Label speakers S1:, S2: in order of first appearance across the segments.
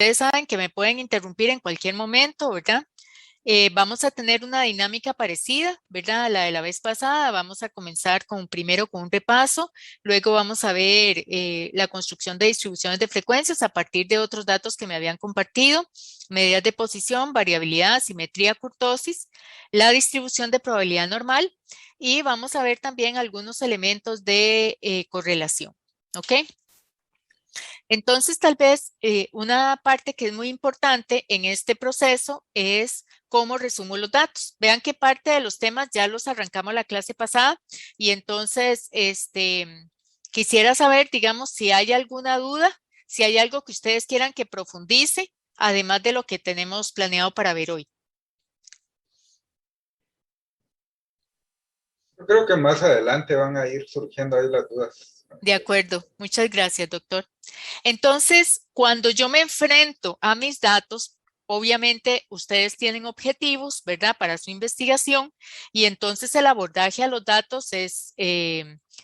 S1: Ustedes saben que me pueden interrumpir en cualquier momento, ¿verdad? Vamos a tener una dinámica parecida, ¿verdad? A la de la vez pasada. Vamos a comenzar primero con un repaso, luego vamos a ver la construcción de distribuciones de frecuencias a partir de otros datos que me habían compartido, medidas de posición, variabilidad, simetría, kurtosis, la distribución de probabilidad normal y vamos a ver también algunos elementos de correlación, ¿ok? Entonces, tal vez una parte que es muy importante en este proceso es cómo resumo los datos. Vean que parte de los temas ya los arrancamos la clase pasada y entonces quisiera saber, digamos, si hay alguna duda, si hay algo que ustedes quieran que profundice, además de lo que tenemos planeado para ver hoy.
S2: Yo creo que más adelante van a ir surgiendo ahí las dudas.
S1: De acuerdo, muchas gracias, doctor. Entonces, cuando yo me enfrento a mis datos, obviamente ustedes tienen objetivos, ¿verdad? Para su investigación y entonces el abordaje a los datos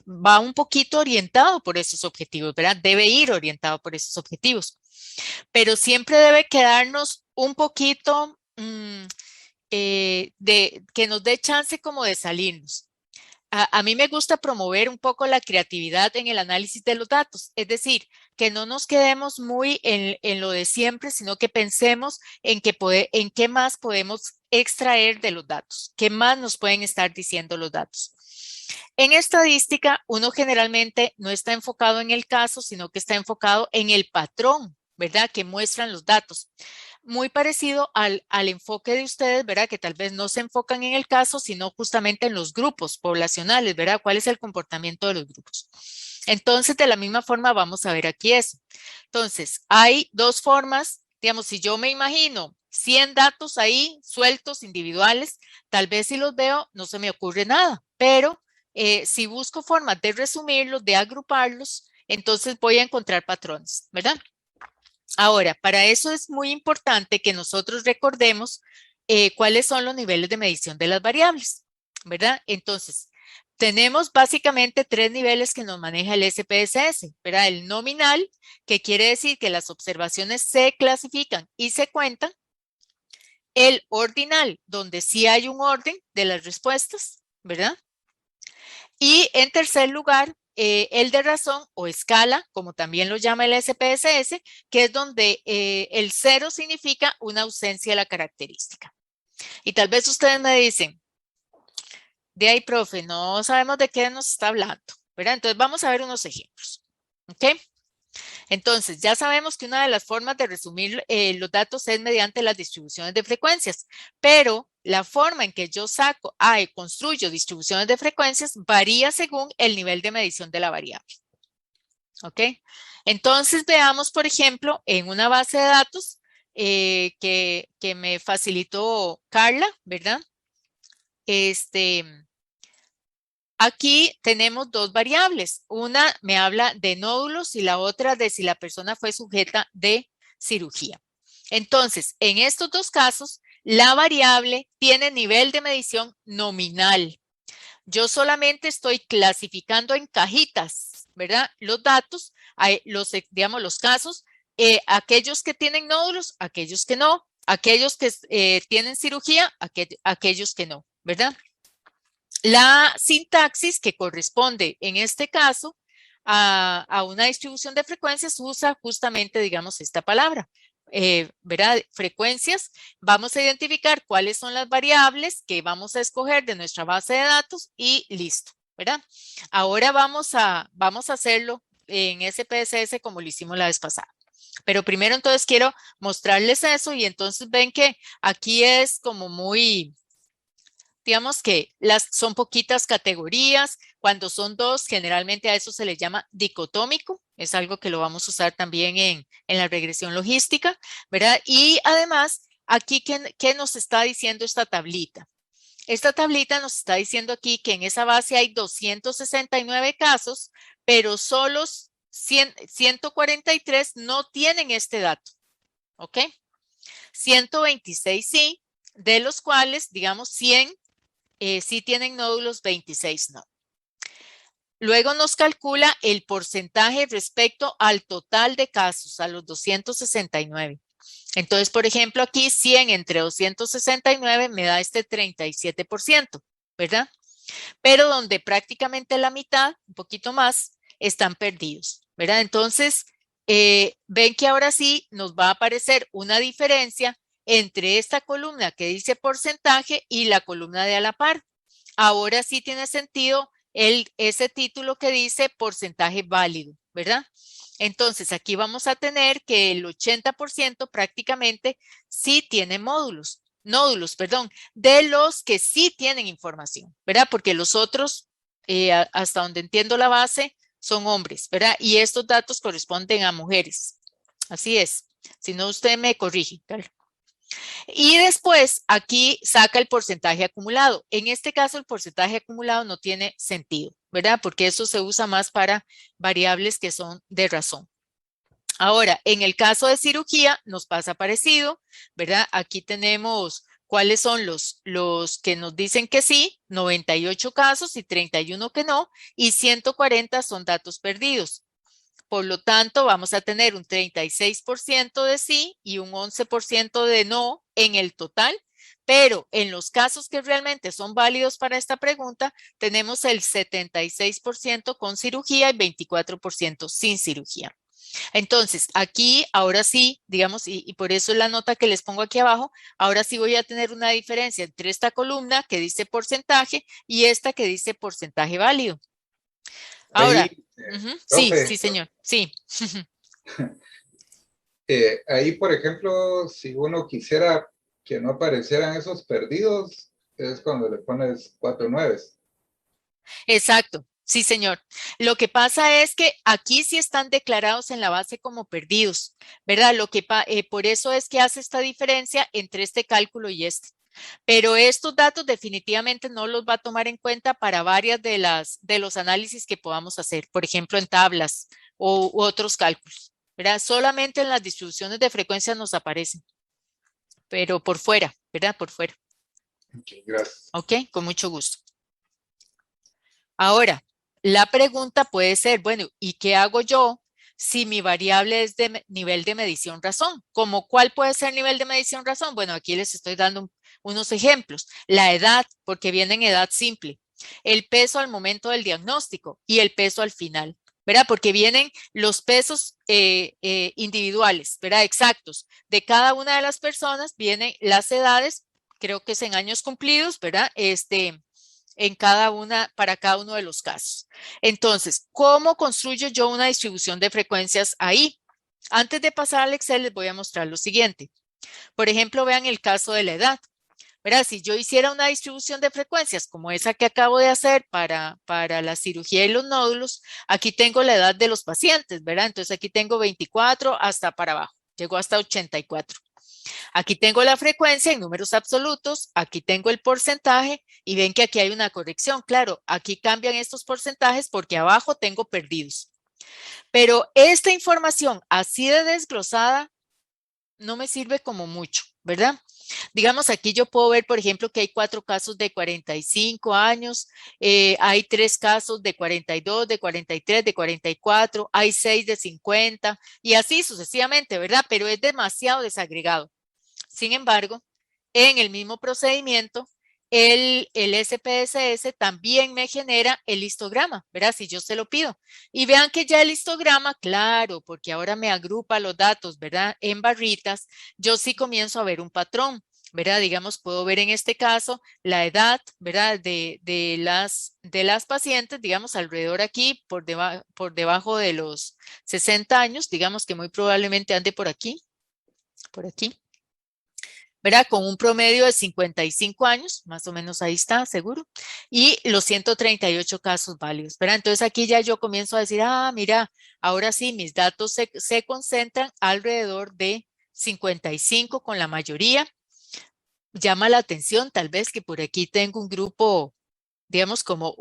S1: va un poquito orientado por esos objetivos, ¿verdad? Debe ir orientado por esos objetivos, pero siempre debe quedarnos un poquito de que nos dé chance como de salirnos. A mí me gusta promover un poco la creatividad en el análisis de los datos, es decir, que no nos quedemos muy en lo de siempre, sino que pensemos en qué más podemos extraer de los datos, qué más nos pueden estar diciendo los datos. En estadística, uno generalmente no está enfocado en el caso, sino que está enfocado en el patrón, ¿verdad? Que muestran los datos. Muy parecido al enfoque de ustedes, ¿verdad? Que tal vez no se enfocan en el caso, sino justamente en los grupos poblacionales, ¿verdad? ¿Cuál es el comportamiento de los grupos? Entonces, de la misma forma, vamos a ver aquí eso. Entonces, hay dos formas, digamos, si yo me imagino 100 datos ahí sueltos, individuales, tal vez si los veo no se me ocurre nada, pero si busco formas de resumirlos, de agruparlos, entonces voy a encontrar patrones, ¿verdad? Ahora, para eso es muy importante que nosotros recordemos cuáles son los niveles de medición de las variables, ¿verdad? Entonces, tenemos básicamente tres niveles que nos maneja el SPSS, ¿verdad? El nominal, que quiere decir que las observaciones se clasifican y se cuentan. El ordinal, donde sí hay un orden de las respuestas, ¿verdad? Y en tercer lugar, el de razón o escala, como también lo llama el SPSS, que es donde el cero significa una ausencia de la característica. Y tal vez ustedes me dicen, de ahí, profe, no sabemos de qué nos está hablando, ¿verdad? Entonces vamos a ver unos ejemplos, ¿ok? Entonces, ya sabemos que una de las formas de resumir los datos es mediante las distribuciones de frecuencias, pero la forma en que yo y construyo distribuciones de frecuencias varía según el nivel de medición de la variable. ¿Ok? Entonces, veamos, por ejemplo, en una base de datos que me facilitó Carla, ¿verdad? Aquí tenemos dos variables. Una me habla de nódulos y la otra de si la persona fue sujeta de cirugía. Entonces, en estos dos casos, la variable tiene nivel de medición nominal. Yo solamente estoy clasificando en cajitas, ¿verdad? Los datos, digamos, los casos, aquellos que tienen nódulos, aquellos que no, aquellos que tienen cirugía, aquellos que no, ¿verdad? La sintaxis que corresponde en este caso a una distribución de frecuencias usa justamente, digamos, esta palabra. ¿Verdad? Frecuencias, vamos a identificar cuáles son las variables que vamos a escoger de nuestra base de datos y listo, ¿verdad? Ahora vamos a hacerlo en SPSS como lo hicimos la vez pasada. Pero primero entonces quiero mostrarles eso y entonces ven que aquí es como muy, digamos que son poquitas categorías. Cuando son dos, generalmente a eso se le llama dicotómico. Es algo que lo vamos a usar también en la regresión logística, ¿verdad? Y además, aquí, ¿qué nos está diciendo esta tablita? Esta tablita nos está diciendo aquí que en esa base hay 269 casos, pero solo 143 no tienen este dato, ¿ok? 126 sí, de los cuales, digamos, 100 sí tienen nódulos, 26 no. Luego nos calcula el porcentaje respecto al total de casos, a los 269. Entonces, por ejemplo, aquí 100 entre 269 me da este 37%, ¿verdad? Pero donde prácticamente la mitad, un poquito más, están perdidos, ¿verdad? Entonces, ven que ahora sí nos va a aparecer una diferencia entre esta columna que dice porcentaje y la columna de a la par. Ahora sí tiene sentido ese título que dice porcentaje válido, ¿verdad? Entonces, aquí vamos a tener que el 80% prácticamente sí tiene nódulos, perdón, de los que sí tienen información, ¿verdad? Porque los otros, hasta donde entiendo la base, son hombres, ¿verdad? Y estos datos corresponden a mujeres. Así es. Si no, usted me corrige, Carla. Y después aquí saca el porcentaje acumulado. En este caso, el porcentaje acumulado no tiene sentido, ¿verdad? Porque eso se usa más para variables que son de razón. Ahora, en el caso de cirugía nos pasa parecido, ¿verdad? Aquí tenemos cuáles son los que nos dicen que sí, 98 casos y 31 que no, y 140 son datos perdidos. Por lo tanto, vamos a tener un 36% de sí y un 11% de no en el total, pero en los casos que realmente son válidos para esta pregunta, tenemos el 76% con cirugía y 24% sin cirugía. Entonces, aquí, ahora sí, digamos, y por eso es la nota que les pongo aquí abajo, ahora sí voy a tener una diferencia entre esta columna que dice porcentaje y esta que dice porcentaje válido. Ahora,
S2: Ahí,
S1: sí,
S2: profe,
S1: sí, señor, sí.
S2: ahí, por ejemplo, si uno quisiera que no aparecieran esos perdidos, es cuando le pones 4 nueves.
S1: Exacto, sí, señor. Lo que pasa es que aquí sí están declarados en la base como perdidos, ¿verdad? Por eso es que hace esta diferencia entre este cálculo y este. Pero estos datos definitivamente no los va a tomar en cuenta para varias de los análisis que podamos hacer, por ejemplo, en tablas u otros cálculos, ¿verdad? Solamente en las distribuciones de frecuencia nos aparecen, pero por fuera, ¿verdad? Por fuera.
S2: Okay, gracias.
S1: Ok, con mucho gusto. Ahora, la pregunta puede ser, bueno, ¿y qué hago yo si mi variable es de nivel de medición razón? ¿Cómo cuál puede ser nivel de medición razón? Bueno, aquí les estoy dando unos ejemplos. La edad, porque viene en edad simple. El peso al momento del diagnóstico y el peso al final, ¿verdad? Porque vienen los pesos individuales, ¿verdad? Exactos. De cada una de las personas vienen las edades, creo que es en años cumplidos, ¿verdad? Para cada uno de los casos. Entonces, ¿cómo construyo yo una distribución de frecuencias ahí? Antes de pasar al Excel, les voy a mostrar lo siguiente. Por ejemplo, vean el caso de la edad. ¿Verdad? Si yo hiciera una distribución de frecuencias como esa que acabo de hacer para la cirugía y los nódulos, aquí tengo la edad de los pacientes, ¿verdad? Entonces aquí tengo 24 hasta para abajo, llegó hasta 84. Aquí tengo la frecuencia en números absolutos, aquí tengo el porcentaje y ven que aquí hay una corrección. Claro, aquí cambian estos porcentajes porque abajo tengo perdidos. Pero esta información así de desglosada no me sirve como mucho, ¿verdad? Digamos, aquí yo puedo ver, por ejemplo, que hay 4 casos de 45 años, hay 3 casos de 42, de 43, de 44, hay 6 de 50 y así sucesivamente, ¿verdad? Pero es demasiado desagregado. Sin embargo, en el mismo procedimiento, el SPSS también me genera el histograma, ¿verdad? Si yo se lo pido. Y vean que ya el histograma, claro, porque ahora me agrupa los datos, ¿verdad? En barritas, yo sí comienzo a ver un patrón, ¿verdad? Digamos, puedo ver en este caso la edad, ¿verdad? De las pacientes, digamos, alrededor aquí, por debajo de los 60 años, digamos que muy probablemente ande por aquí, ¿verdad? Con un promedio de 55 años, más o menos ahí está, seguro, y los 138 casos válidos, ¿verdad? Entonces aquí ya yo comienzo a decir, mira, ahora sí, mis datos se concentran alrededor de 55 con la mayoría. Llama la atención tal vez que por aquí tengo un grupo, digamos, como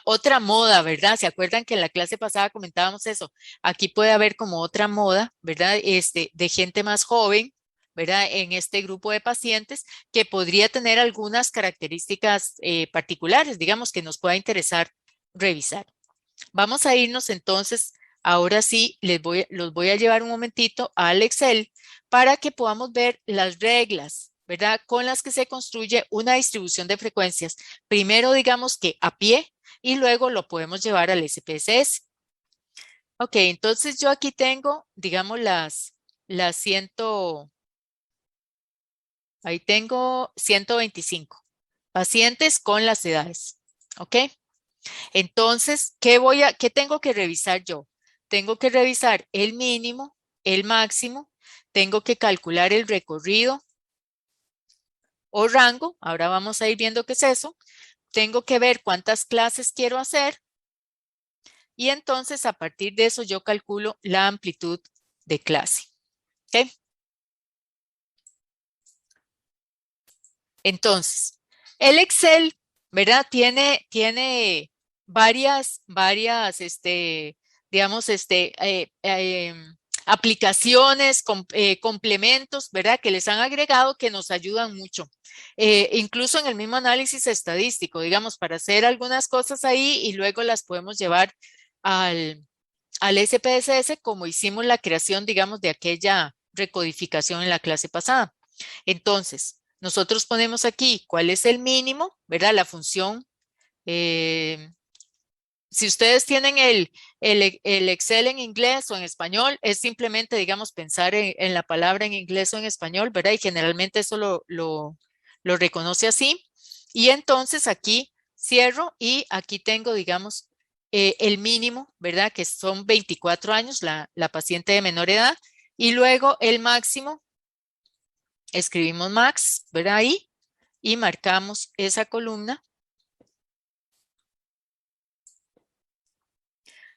S1: otra moda, ¿verdad? ¿Se acuerdan que en la clase pasada comentábamos eso? Aquí puede haber como otra moda, ¿verdad? De gente más joven, ¿verdad? En este grupo de pacientes que podría tener algunas características particulares, digamos, que nos pueda interesar revisar. Vamos a irnos entonces, ahora sí, los voy a llevar un momentito al Excel para que podamos ver las reglas, ¿verdad? Con las que se construye una distribución de frecuencias. Primero, digamos que a pie y luego lo podemos llevar al SPSS. Ok, entonces yo aquí tengo, digamos, las 100, ahí tengo 125 pacientes con las edades. Ok, entonces, ¿qué tengo que revisar yo? Tengo que revisar el mínimo, el máximo, tengo que calcular el recorrido o rango, ahora vamos a ir viendo qué es eso, tengo que ver cuántas clases quiero hacer y entonces a partir de eso yo calculo la amplitud de clase. ¿Ok? Entonces, el Excel, ¿verdad? Tiene varias, digamos, aplicaciones, complementos, ¿verdad? Que les han agregado que nos ayudan mucho. Incluso en el mismo análisis estadístico, digamos, para hacer algunas cosas ahí y luego las podemos llevar al SPSS como hicimos la creación, digamos, de aquella recodificación en la clase pasada. Entonces, nosotros ponemos aquí cuál es el mínimo, ¿verdad? La función. Si ustedes tienen el Excel en inglés o en español, es simplemente, digamos, pensar en la palabra en inglés o en español, ¿verdad? Y generalmente eso lo reconoce así. Y entonces aquí cierro y aquí tengo, digamos, el mínimo, ¿verdad? Que son 24 años, la paciente de menor edad. Y luego el máximo, escribimos max, ¿verdad? Ahí y marcamos esa columna.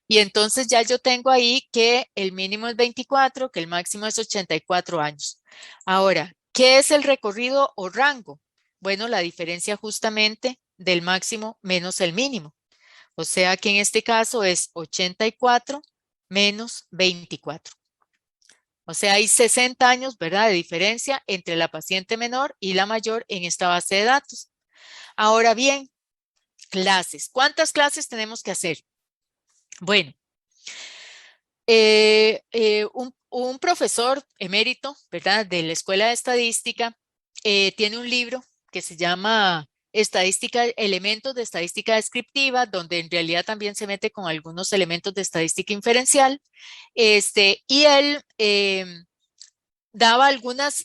S1: Y entonces ya yo tengo ahí que el mínimo es 24, que el máximo es 84 años. Ahora, ¿qué es el recorrido o rango? Bueno, la diferencia justamente del máximo menos el mínimo. O sea que en este caso es 84 menos 24. O sea, hay 60 años, ¿verdad?, de diferencia entre la paciente menor y la mayor en esta base de datos. Ahora bien, clases. ¿Cuántas clases tenemos que hacer? Bueno, un profesor emérito, ¿verdad?, de la Escuela de Estadística, tiene un libro que se llama Estadística, Elementos de Estadística Descriptiva, donde en realidad también se mete con algunos elementos de estadística inferencial. Y él daba algunas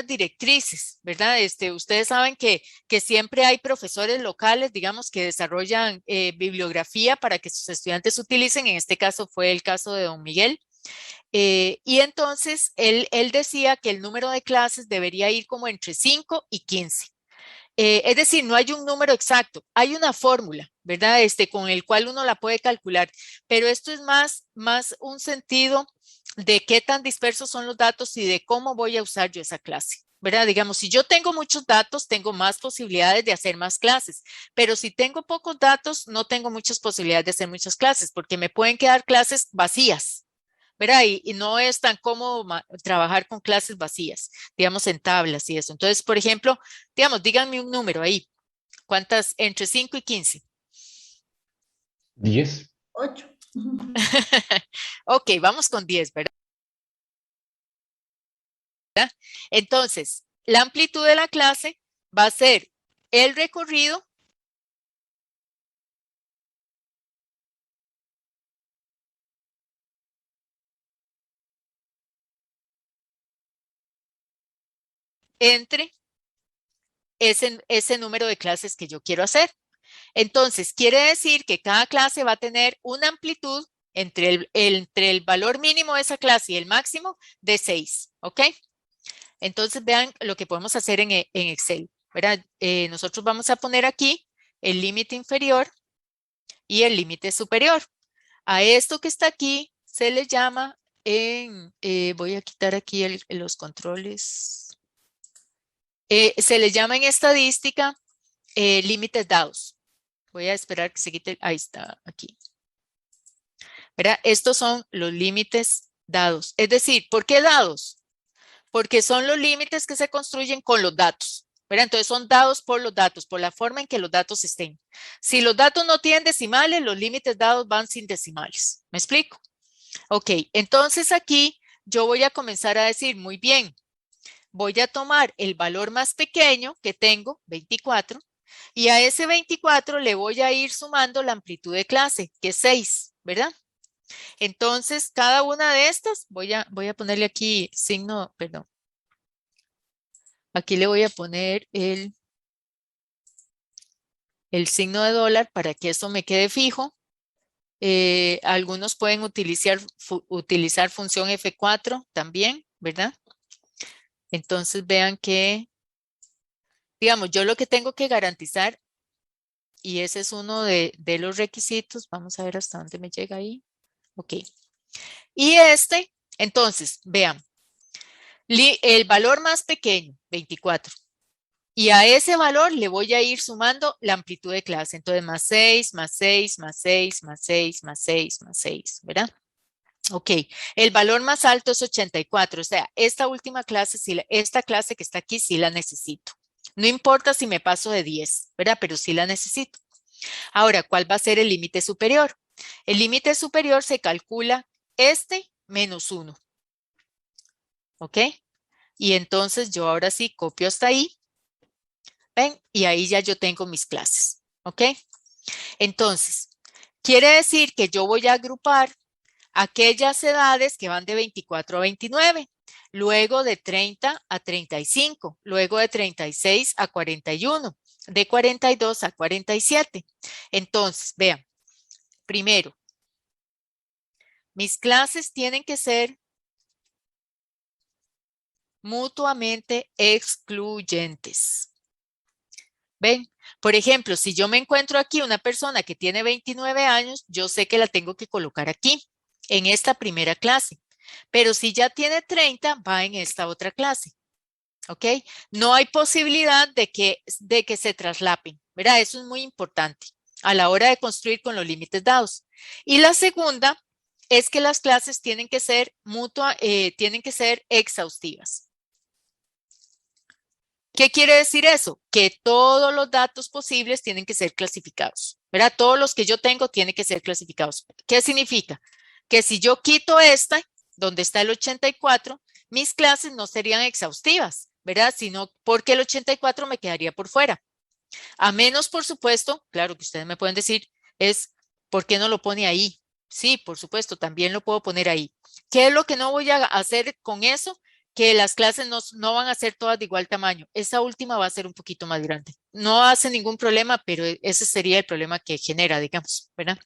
S1: directrices, ¿verdad? Ustedes saben que siempre hay profesores locales, digamos, que desarrollan bibliografía para que sus estudiantes utilicen. En este caso fue el caso de don Miguel. Y entonces él decía que el número de clases debería ir como entre 5 y 15. Es decir, no hay un número exacto, hay una fórmula, ¿verdad? Con el cual uno la puede calcular, pero esto es más un sentido de qué tan dispersos son los datos y de cómo voy a usar yo esa clase, ¿verdad? Digamos, si yo tengo muchos datos, tengo más posibilidades de hacer más clases, pero si tengo pocos datos, no tengo muchas posibilidades de hacer muchas clases, porque me pueden quedar clases vacías, ¿verdad? Y no es tan cómodo trabajar con clases vacías, digamos, en tablas y eso. Entonces, por ejemplo, digamos, díganme un número ahí. ¿Cuántas? Entre 5 y 15.
S3: 10.
S4: 8.
S1: Ok, vamos con 10, ¿verdad? Entonces, la amplitud de la clase va a ser el recorrido entre ese número de clases que yo quiero hacer. Entonces, quiere decir que cada clase va a tener una amplitud entre el valor mínimo de esa clase y el máximo de 6, ¿ok? Entonces, vean lo que podemos hacer en Excel, ¿verdad? Nosotros vamos a poner aquí el límite inferior y el límite superior. A esto que está aquí se le llama voy a quitar aquí los controles. Se le llama en estadística límites dados. Voy a esperar que se quite. Ahí está, aquí. ¿Verdad? Estos son los límites dados. Es decir, ¿por qué dados? Porque son los límites que se construyen con los datos. ¿Verdad? Entonces son dados por los datos, por la forma en que los datos estén. Si los datos no tienen decimales, los límites dados van sin decimales. ¿Me explico? Ok, entonces aquí yo voy a comenzar a decir, muy bien, voy a tomar el valor más pequeño que tengo, 24, y a ese 24 le voy a ir sumando la amplitud de clase, que es 6, ¿verdad? Entonces, cada una de estas, voy a ponerle aquí signo, perdón. Aquí le voy a poner el signo de dólar para que esto me quede fijo. Algunos pueden utilizar función F4 también, ¿verdad? Entonces vean que, digamos, yo lo que tengo que garantizar, y ese es uno de los requisitos, vamos a ver hasta dónde me llega ahí. Ok. Y entonces, vean, el valor más pequeño, 24. Y a ese valor le voy a ir sumando la amplitud de clase. Entonces, más 6, más 6, más 6, más 6, más 6, más 6, ¿verdad? Ok, el valor más alto es 84, o sea, esta última clase, esta clase que está aquí, sí la necesito. No importa si me paso de 10, ¿verdad? Pero sí la necesito. Ahora, ¿cuál va a ser el límite superior? El límite superior se calcula menos 1, ¿ok? Y entonces yo ahora sí copio hasta ahí, ¿ven? Y ahí ya yo tengo mis clases, ¿ok? Entonces, quiere decir que yo voy a agrupar aquellas edades que van de 24 a 29, luego de 30 a 35, luego de 36 a 41, de 42 a 47. Entonces, vean, primero, mis clases tienen que ser mutuamente excluyentes. ¿Ven? Por ejemplo, si yo me encuentro aquí una persona que tiene 29 años, yo sé que la tengo que colocar aquí, en esta primera clase. Pero si ya tiene 30, va en esta otra clase. ¿Ok? No hay posibilidad de que se traslapen, ¿verdad? Eso es muy importante a la hora de construir con los límites dados. Y la segunda es que las clases tienen que ser tienen que ser exhaustivas. ¿Qué quiere decir eso? Que todos los datos posibles tienen que ser clasificados, ¿verdad? Todos los que yo tengo tienen que ser clasificados. ¿Qué significa? Que si yo quito esta, donde está el 84, mis clases no serían exhaustivas, ¿verdad? Sino porque el 84 me quedaría por fuera. A menos, por supuesto, claro que ustedes me pueden decir, es, ¿por qué no lo pone ahí? Sí, por supuesto, también lo puedo poner ahí. ¿Qué es lo que no voy a hacer con eso? Que las clases no van a ser todas de igual tamaño. Esa última va a ser un poquito más grande. No hace ningún problema, pero ese sería el problema que genera, digamos, ¿verdad?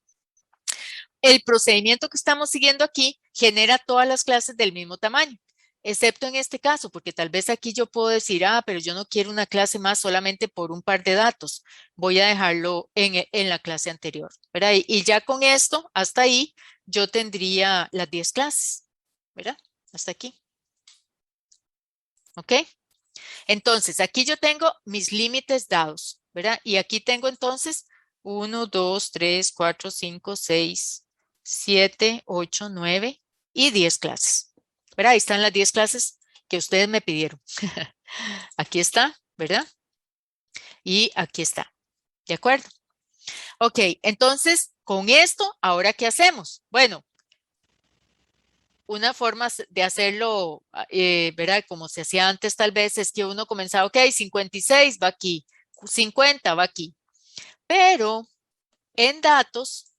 S1: El procedimiento que estamos siguiendo aquí genera todas las clases del mismo tamaño, excepto en este caso, porque tal vez aquí yo puedo decir, pero yo no quiero una clase más solamente por un par de datos. Voy a dejarlo en la clase anterior, ¿verdad? Y ya con esto, hasta ahí, yo tendría las 10 clases, ¿verdad? Hasta aquí. ¿Ok? Entonces, aquí yo tengo mis límites dados, ¿verdad? Y aquí tengo entonces 1, 2, 3, 4, 5, 6, 7, 8, 9 y 10 clases. ¿Verdad? Ahí están las 10 clases que ustedes me pidieron. Aquí está, ¿verdad? Y aquí está. ¿De acuerdo? Ok, entonces, con esto, ¿ahora qué hacemos? Bueno, una forma de hacerlo, ¿verdad? Como se hacía antes tal vez, es que uno comenzaba, ok, 56 va aquí, 50 va aquí. Pero en datos,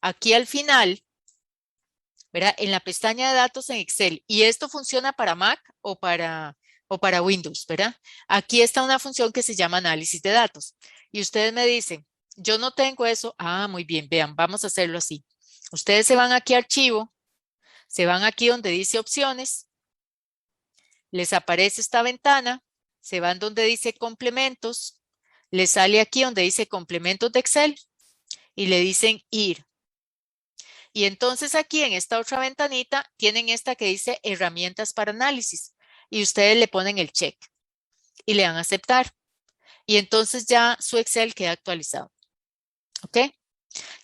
S1: aquí al final, ¿verdad? En la pestaña de datos en Excel, y esto funciona para Mac o para Windows, ¿verdad? Aquí está una función que se llama análisis de datos. Y ustedes me dicen, yo no tengo eso. Muy bien, vean, vamos a hacerlo así. Ustedes se van aquí a archivo, se van aquí donde dice opciones, les aparece esta ventana, se van donde dice complementos, les sale aquí donde dice complementos de Excel y le dicen ir. Y entonces aquí en esta otra ventanita tienen esta que dice herramientas para análisis y ustedes le ponen el check y le dan a aceptar. Y entonces ya su Excel queda actualizado. ¿Ok?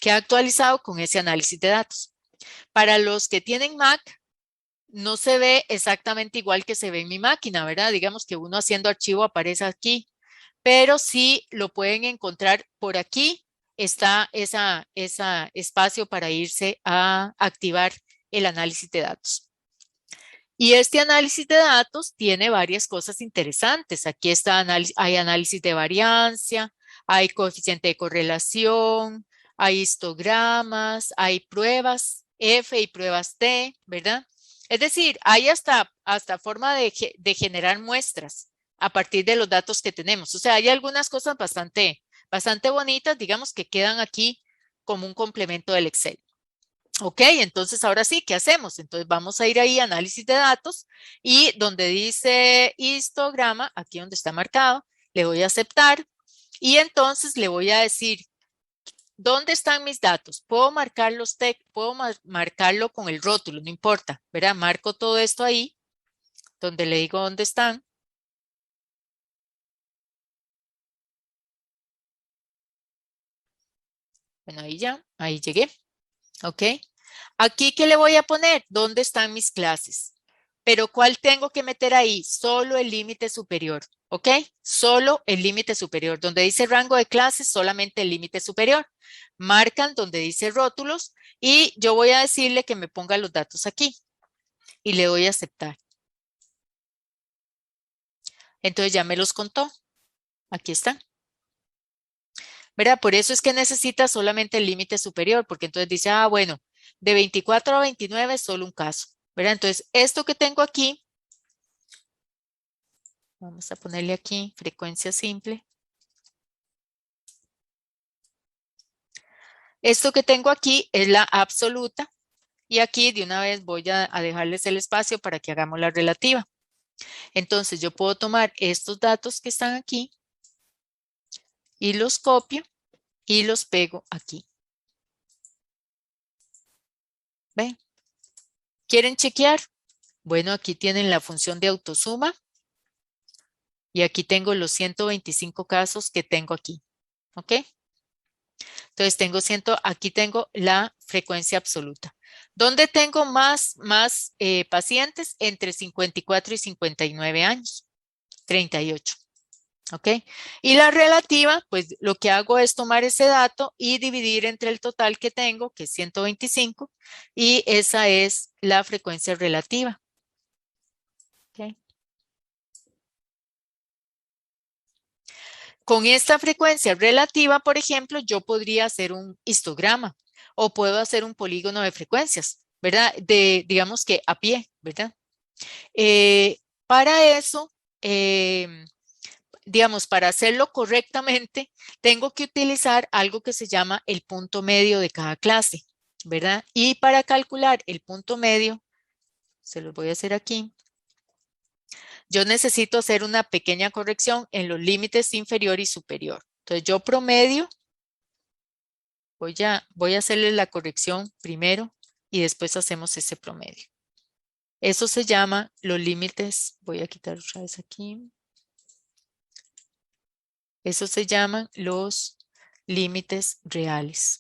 S1: Queda actualizado con ese análisis de datos. Para los que tienen Mac, no se ve exactamente igual que se ve en mi máquina, ¿verdad? Digamos que uno haciendo archivo aparece aquí, pero sí lo pueden encontrar por aquí. Está ese espacio para irse a activar el análisis de datos. Y este análisis de datos tiene varias cosas interesantes. Aquí está hay análisis de variancia, hay coeficiente de correlación, hay histogramas, hay pruebas F y pruebas T, ¿verdad? Es decir, hay hasta forma de generar muestras a partir de los datos que tenemos. O sea, hay algunas cosas bastante bonitas, digamos, que quedan aquí como un complemento del Excel. Ok, entonces ahora sí, ¿qué hacemos? Entonces vamos a ir ahí a análisis de datos y donde dice histograma, aquí donde está marcado, le voy a aceptar y entonces le voy a decir, ¿dónde están mis datos? Puedo marcar puedo marcarlo con el rótulo, no importa, ¿verdad? Marco todo esto ahí, donde le digo dónde están. Bueno, ahí ya, ahí llegué. Ok. Aquí, ¿qué le voy a poner? ¿Dónde están mis clases? Pero ¿cuál tengo que meter ahí? Solo el límite superior. ¿Ok? Solo el límite superior. Donde dice rango de clases, solamente el límite superior. Marcan donde dice rótulos y yo voy a decirle que me ponga los datos aquí y le doy a aceptar. Entonces ya me los contó. Aquí están. ¿Verdad? Por eso es que necesita solamente el límite superior, porque entonces dice, ah, bueno, de 24 a 29 es solo un caso. ¿Verdad? Entonces, esto que tengo aquí, vamos a ponerle aquí frecuencia simple. Esto que tengo aquí es la absoluta y aquí de una vez voy a dejarles el espacio para que hagamos la relativa. Entonces, yo puedo tomar estos datos que están aquí y los copio y los pego aquí. ¿Ven? ¿Quieren chequear? Bueno, aquí tienen la función de autosuma y aquí tengo los 125 casos que tengo aquí. ¿Ok? Entonces aquí tengo la frecuencia absoluta. ¿Dónde tengo más pacientes? Entre 54 y 59 años, 38. ¿Ok? Y la relativa, pues lo que hago es tomar ese dato y dividir entre el total que tengo, que es 125, y esa es la frecuencia relativa. ¿Ok? Con esta frecuencia relativa, por ejemplo, yo podría hacer un histograma o puedo hacer un polígono de frecuencias, ¿verdad? Digamos que a pie, ¿verdad? Para eso, digamos, para hacerlo correctamente, tengo que utilizar algo que se llama el punto medio de cada clase, ¿verdad? Y para calcular el punto medio, se los voy a hacer aquí, yo necesito hacer una pequeña corrección en los límites inferior y superior. Entonces, yo promedio, voy a hacerle la corrección primero y después hacemos ese promedio. Eso se llama los límites, voy a quitar otra vez aquí. Eso se llaman los límites reales.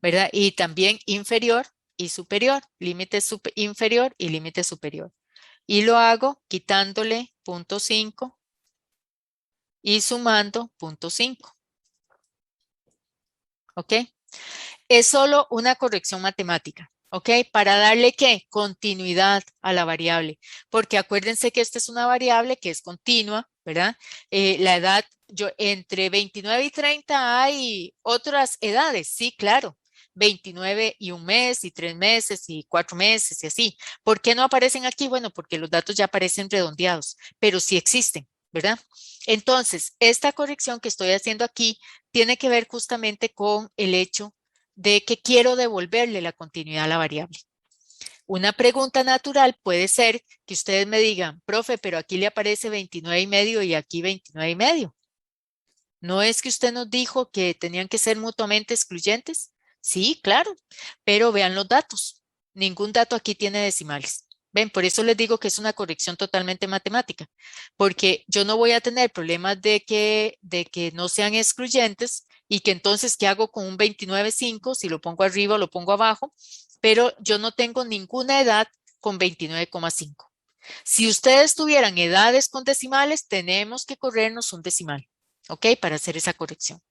S1: ¿Verdad? Y también inferior y superior, límite inferior y límite superior. Y lo hago quitándole 0.5 y sumando 0.5. ¿Ok? Es solo una corrección matemática. ¿Ok? Para darle ¿qué? Continuidad a la variable. Porque acuérdense que esta es una variable que es continua, ¿verdad? La edad, entre 29 y 30 hay otras edades, sí, claro. 29 y un mes y 3 meses y 4 meses y así. ¿Por qué no aparecen aquí? Bueno, porque los datos ya aparecen redondeados, pero sí existen, ¿verdad? Entonces, esta corrección que estoy haciendo aquí tiene que ver justamente con el hecho de que quiero devolverle la continuidad a la variable. Una pregunta natural puede ser que ustedes me digan, profe, pero aquí le aparece 29 y medio y aquí 29 y medio. ¿No es que usted nos dijo que tenían que ser mutuamente excluyentes? Sí, claro, pero vean los datos. Ningún dato aquí tiene decimales. Ven, por eso les digo que es una corrección totalmente matemática, porque yo no voy a tener problemas de que no sean excluyentes y que entonces, ¿qué hago con un 29,5? Si lo pongo arriba o lo pongo abajo, pero yo no tengo ninguna edad con 29,5. Si ustedes tuvieran edades con decimales, tenemos que corrernos un decimal, ¿ok? Para hacer esa corrección.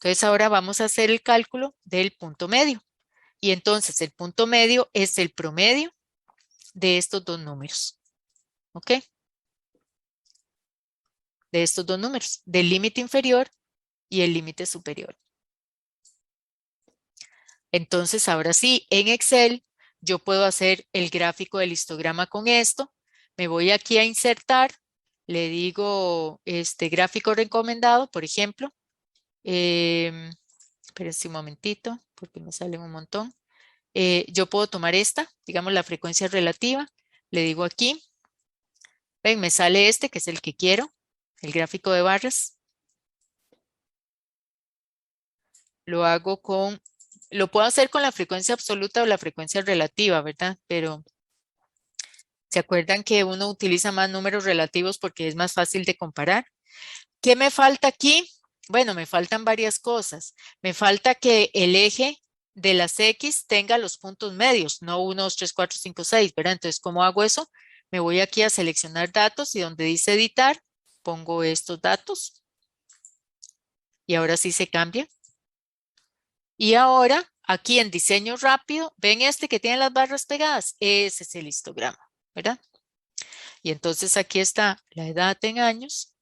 S1: Entonces ahora vamos a hacer el cálculo del punto medio. Y entonces el punto medio es el promedio de estos dos números. ¿Ok? De estos dos números, del límite inferior y el límite superior. Entonces ahora sí, en Excel yo puedo hacer el gráfico del histograma con esto. Me voy aquí a insertar, le digo gráfico recomendado, por ejemplo. Espérense un momentito, porque me salen un montón. Yo puedo tomar esta, digamos la frecuencia relativa, le digo aquí, ven, me sale este que es el que quiero, el gráfico de barras. Lo hago lo puedo hacer con la frecuencia absoluta o la frecuencia relativa, ¿verdad? Pero ¿se acuerdan que uno utiliza más números relativos porque es más fácil de comparar? ¿Qué me falta aquí? Bueno, me faltan varias cosas. Me falta que el eje de las X tenga los puntos medios, no 1, 2, 3, 4, 5, 6, ¿verdad? Entonces, ¿cómo hago eso? Me voy aquí a seleccionar datos y donde dice editar, pongo estos datos. Y ahora sí se cambia. Y ahora, aquí en diseño rápido, ¿ven este que tiene las barras pegadas? Ese es el histograma, ¿verdad? Y entonces aquí está la edad en años.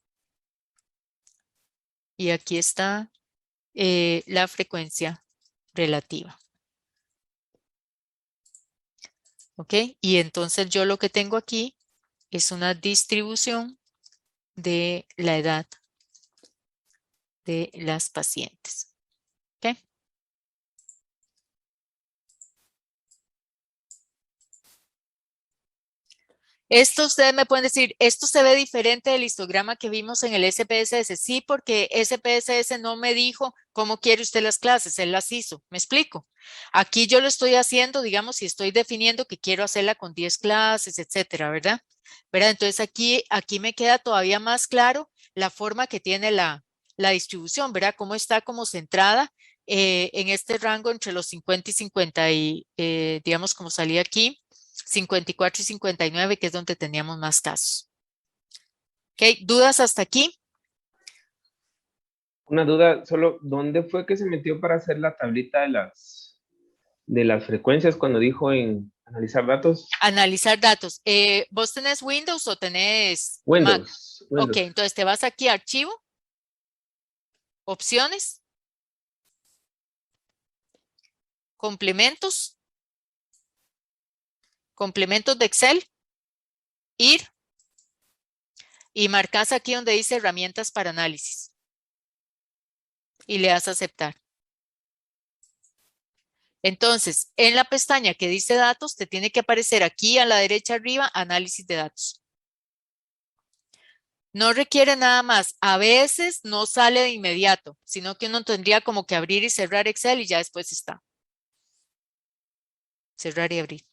S1: Y aquí está la frecuencia relativa. ¿Ok? Y entonces yo lo que tengo aquí es una distribución de la edad de las pacientes. ¿Ok? Esto ustedes me pueden decir, ¿esto se ve diferente del histograma que vimos en el SPSS? Sí, porque SPSS no me dijo cómo quiere usted las clases, él las hizo. ¿Me explico? Aquí yo lo estoy haciendo, digamos, si estoy definiendo que quiero hacerla con 10 clases, etcétera, ¿verdad? Entonces aquí me queda todavía más claro la forma que tiene la distribución, ¿verdad? Cómo está como centrada en este rango entre los 50 y 50 y, digamos, como salía aquí. 54 y 59, que es donde teníamos más casos. ¿Ok? ¿Dudas hasta aquí?
S3: Una duda, solo, ¿dónde fue que se metió para hacer la tablita de las frecuencias cuando dijo en analizar datos?
S1: Analizar datos. ¿Vos tenés Windows o tenés Mac?
S3: Windows,
S1: Ok,
S3: Windows.
S1: entonces te vas aquí a Archivo, Opciones, Complementos, Complementos de Excel, Ir, y marcas aquí donde dice Herramientas para Análisis. Y le das a Aceptar. Entonces, en la pestaña que dice Datos, te tiene que aparecer aquí a la derecha arriba, Análisis de Datos. No requiere nada más. A veces no sale de inmediato, sino que uno tendría como que abrir y cerrar Excel y ya después está. Cerrar y abrir.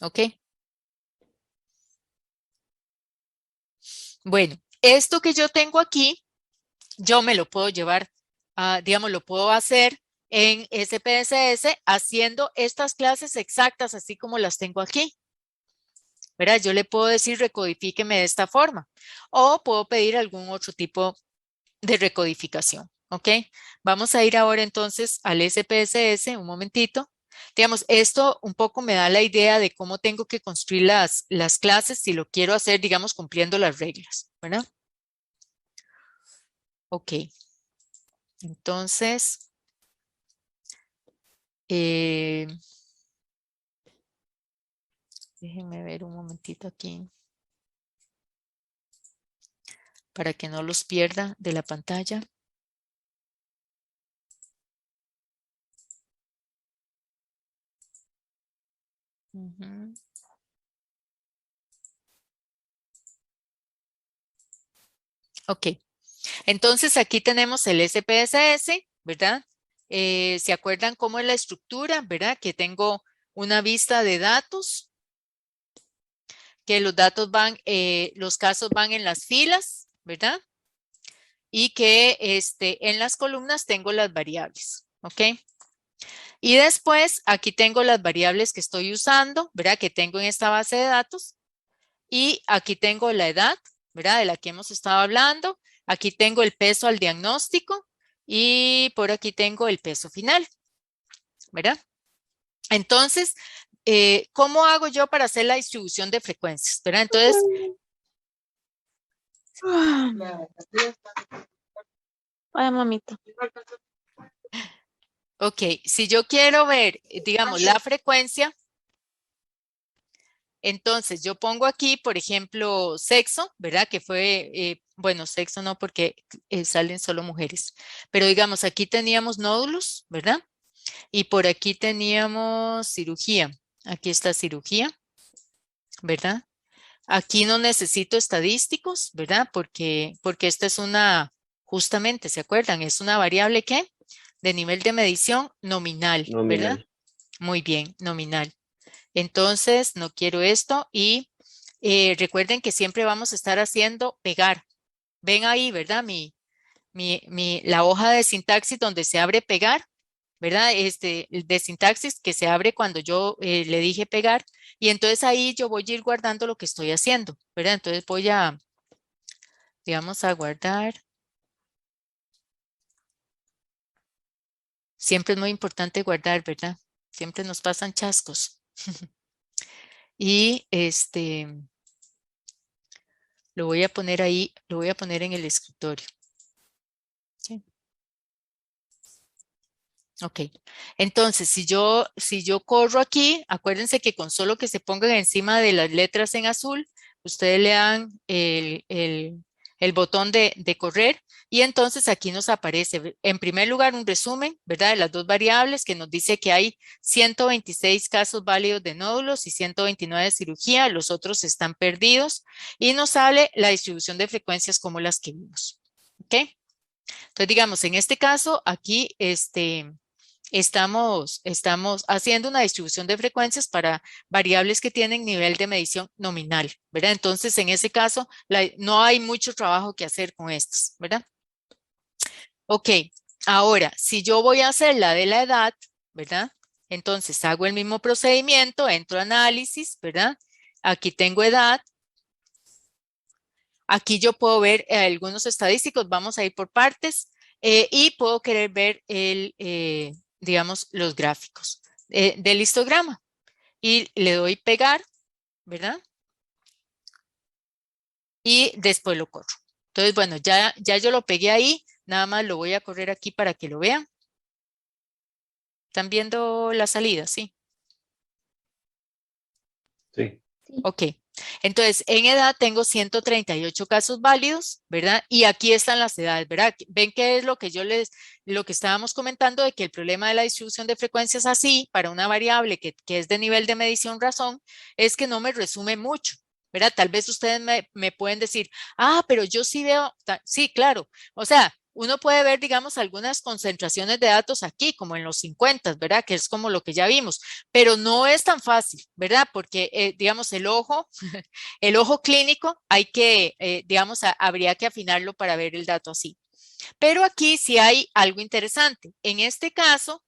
S1: ¿Ok? Bueno, esto que yo tengo aquí, yo me lo puedo llevar, digamos, lo puedo hacer en SPSS haciendo estas clases exactas así como las tengo aquí. ¿Verdad? Yo le puedo decir recodifíqueme de esta forma o puedo pedir algún otro tipo de recodificación. ¿Ok? Vamos a ir ahora entonces al SPSS, un momentito. Digamos, esto un poco me da la idea de cómo tengo que construir las clases si lo quiero hacer, digamos, cumpliendo las reglas, ¿verdad? Ok. Entonces, déjenme ver un momentito aquí para que no los pierda de la pantalla. Ok, entonces aquí tenemos el SPSS, ¿verdad? ¿Se acuerdan cómo es la estructura, verdad? Que tengo una vista de datos, que los datos van, los casos van en las filas, ¿verdad? Y que en las columnas tengo las variables, ¿ok? Y después aquí tengo las variables que estoy usando, ¿verdad? Que tengo en esta base de datos. Y aquí tengo la edad, ¿verdad? De la que hemos estado hablando. Aquí tengo el peso al diagnóstico y por aquí tengo el peso final, ¿verdad? Entonces, ¿cómo hago yo para hacer la distribución de frecuencias? ¿Verdad? Entonces,
S4: Ay, mamita.
S1: ok, si yo quiero ver, digamos, la frecuencia, entonces yo pongo aquí, por ejemplo, sexo, ¿verdad? Que fue, bueno, sexo no porque salen solo mujeres, pero digamos, aquí teníamos nódulos, ¿verdad? Y por aquí teníamos cirugía. Aquí está cirugía, ¿verdad? Aquí no necesito estadísticos, ¿verdad? Porque esta es una, justamente, ¿se acuerdan? Es una variable que de nivel de medición nominal, ¿verdad?
S3: Nominal.
S1: Muy bien, nominal. Entonces, no quiero esto y recuerden que siempre vamos a estar haciendo pegar. Ven ahí, ¿verdad? La hoja de sintaxis donde se abre pegar, ¿verdad? El de sintaxis que se abre cuando yo le dije pegar y entonces ahí yo voy a ir guardando lo que estoy haciendo, ¿verdad? Entonces voy a, digamos, a guardar. Siempre es muy importante guardar, ¿verdad? Siempre nos pasan chascos. Y lo voy a poner ahí, lo voy a poner en el escritorio. ¿Sí? Ok, entonces si yo corro aquí, acuérdense que con solo que se pongan encima de las letras en azul, ustedes le dan el botón de correr y entonces aquí nos aparece en primer lugar un resumen, ¿verdad? De las dos variables que nos dice que hay 126 casos válidos de nódulos y 129 de cirugía, los otros están perdidos y nos sale la distribución de frecuencias como las que vimos, ¿ok? Entonces digamos, en este caso aquí, estamos haciendo una distribución de frecuencias para variables que tienen nivel de medición nominal, ¿verdad? Entonces, en ese caso, no hay mucho trabajo que hacer con estas, ¿verdad? Ok, ahora, si yo voy a hacer la de la edad, ¿verdad? Entonces, hago el mismo procedimiento, entro a análisis, ¿verdad? Aquí tengo edad. Aquí yo puedo ver algunos estadísticos, vamos a ir por partes, y puedo querer ver digamos, los gráficos del histograma. Y le doy pegar, ¿verdad? Y después lo corro. Entonces, bueno, ya yo lo pegué ahí, nada más lo voy a correr aquí para que lo vean. ¿Están viendo la salida? Sí.
S3: Sí.
S1: Ok, entonces en edad tengo 138 casos válidos, ¿verdad? Y aquí están las edades, ¿verdad? Ven que es lo que lo que estábamos comentando de que el problema de la distribución de frecuencias así para una variable que es de nivel de medición razón es que no me resume mucho, ¿verdad? Tal vez ustedes me pueden decir, pero yo sí veo, sí, claro, o sea, uno puede ver, digamos, algunas concentraciones de datos aquí, como en los 50, ¿verdad? Que es como lo que ya vimos, pero no es tan fácil, ¿verdad? Porque, digamos, el ojo, el ojo clínico, hay que, digamos, habría que afinarlo para ver el dato así. Pero aquí sí hay algo interesante. En este caso,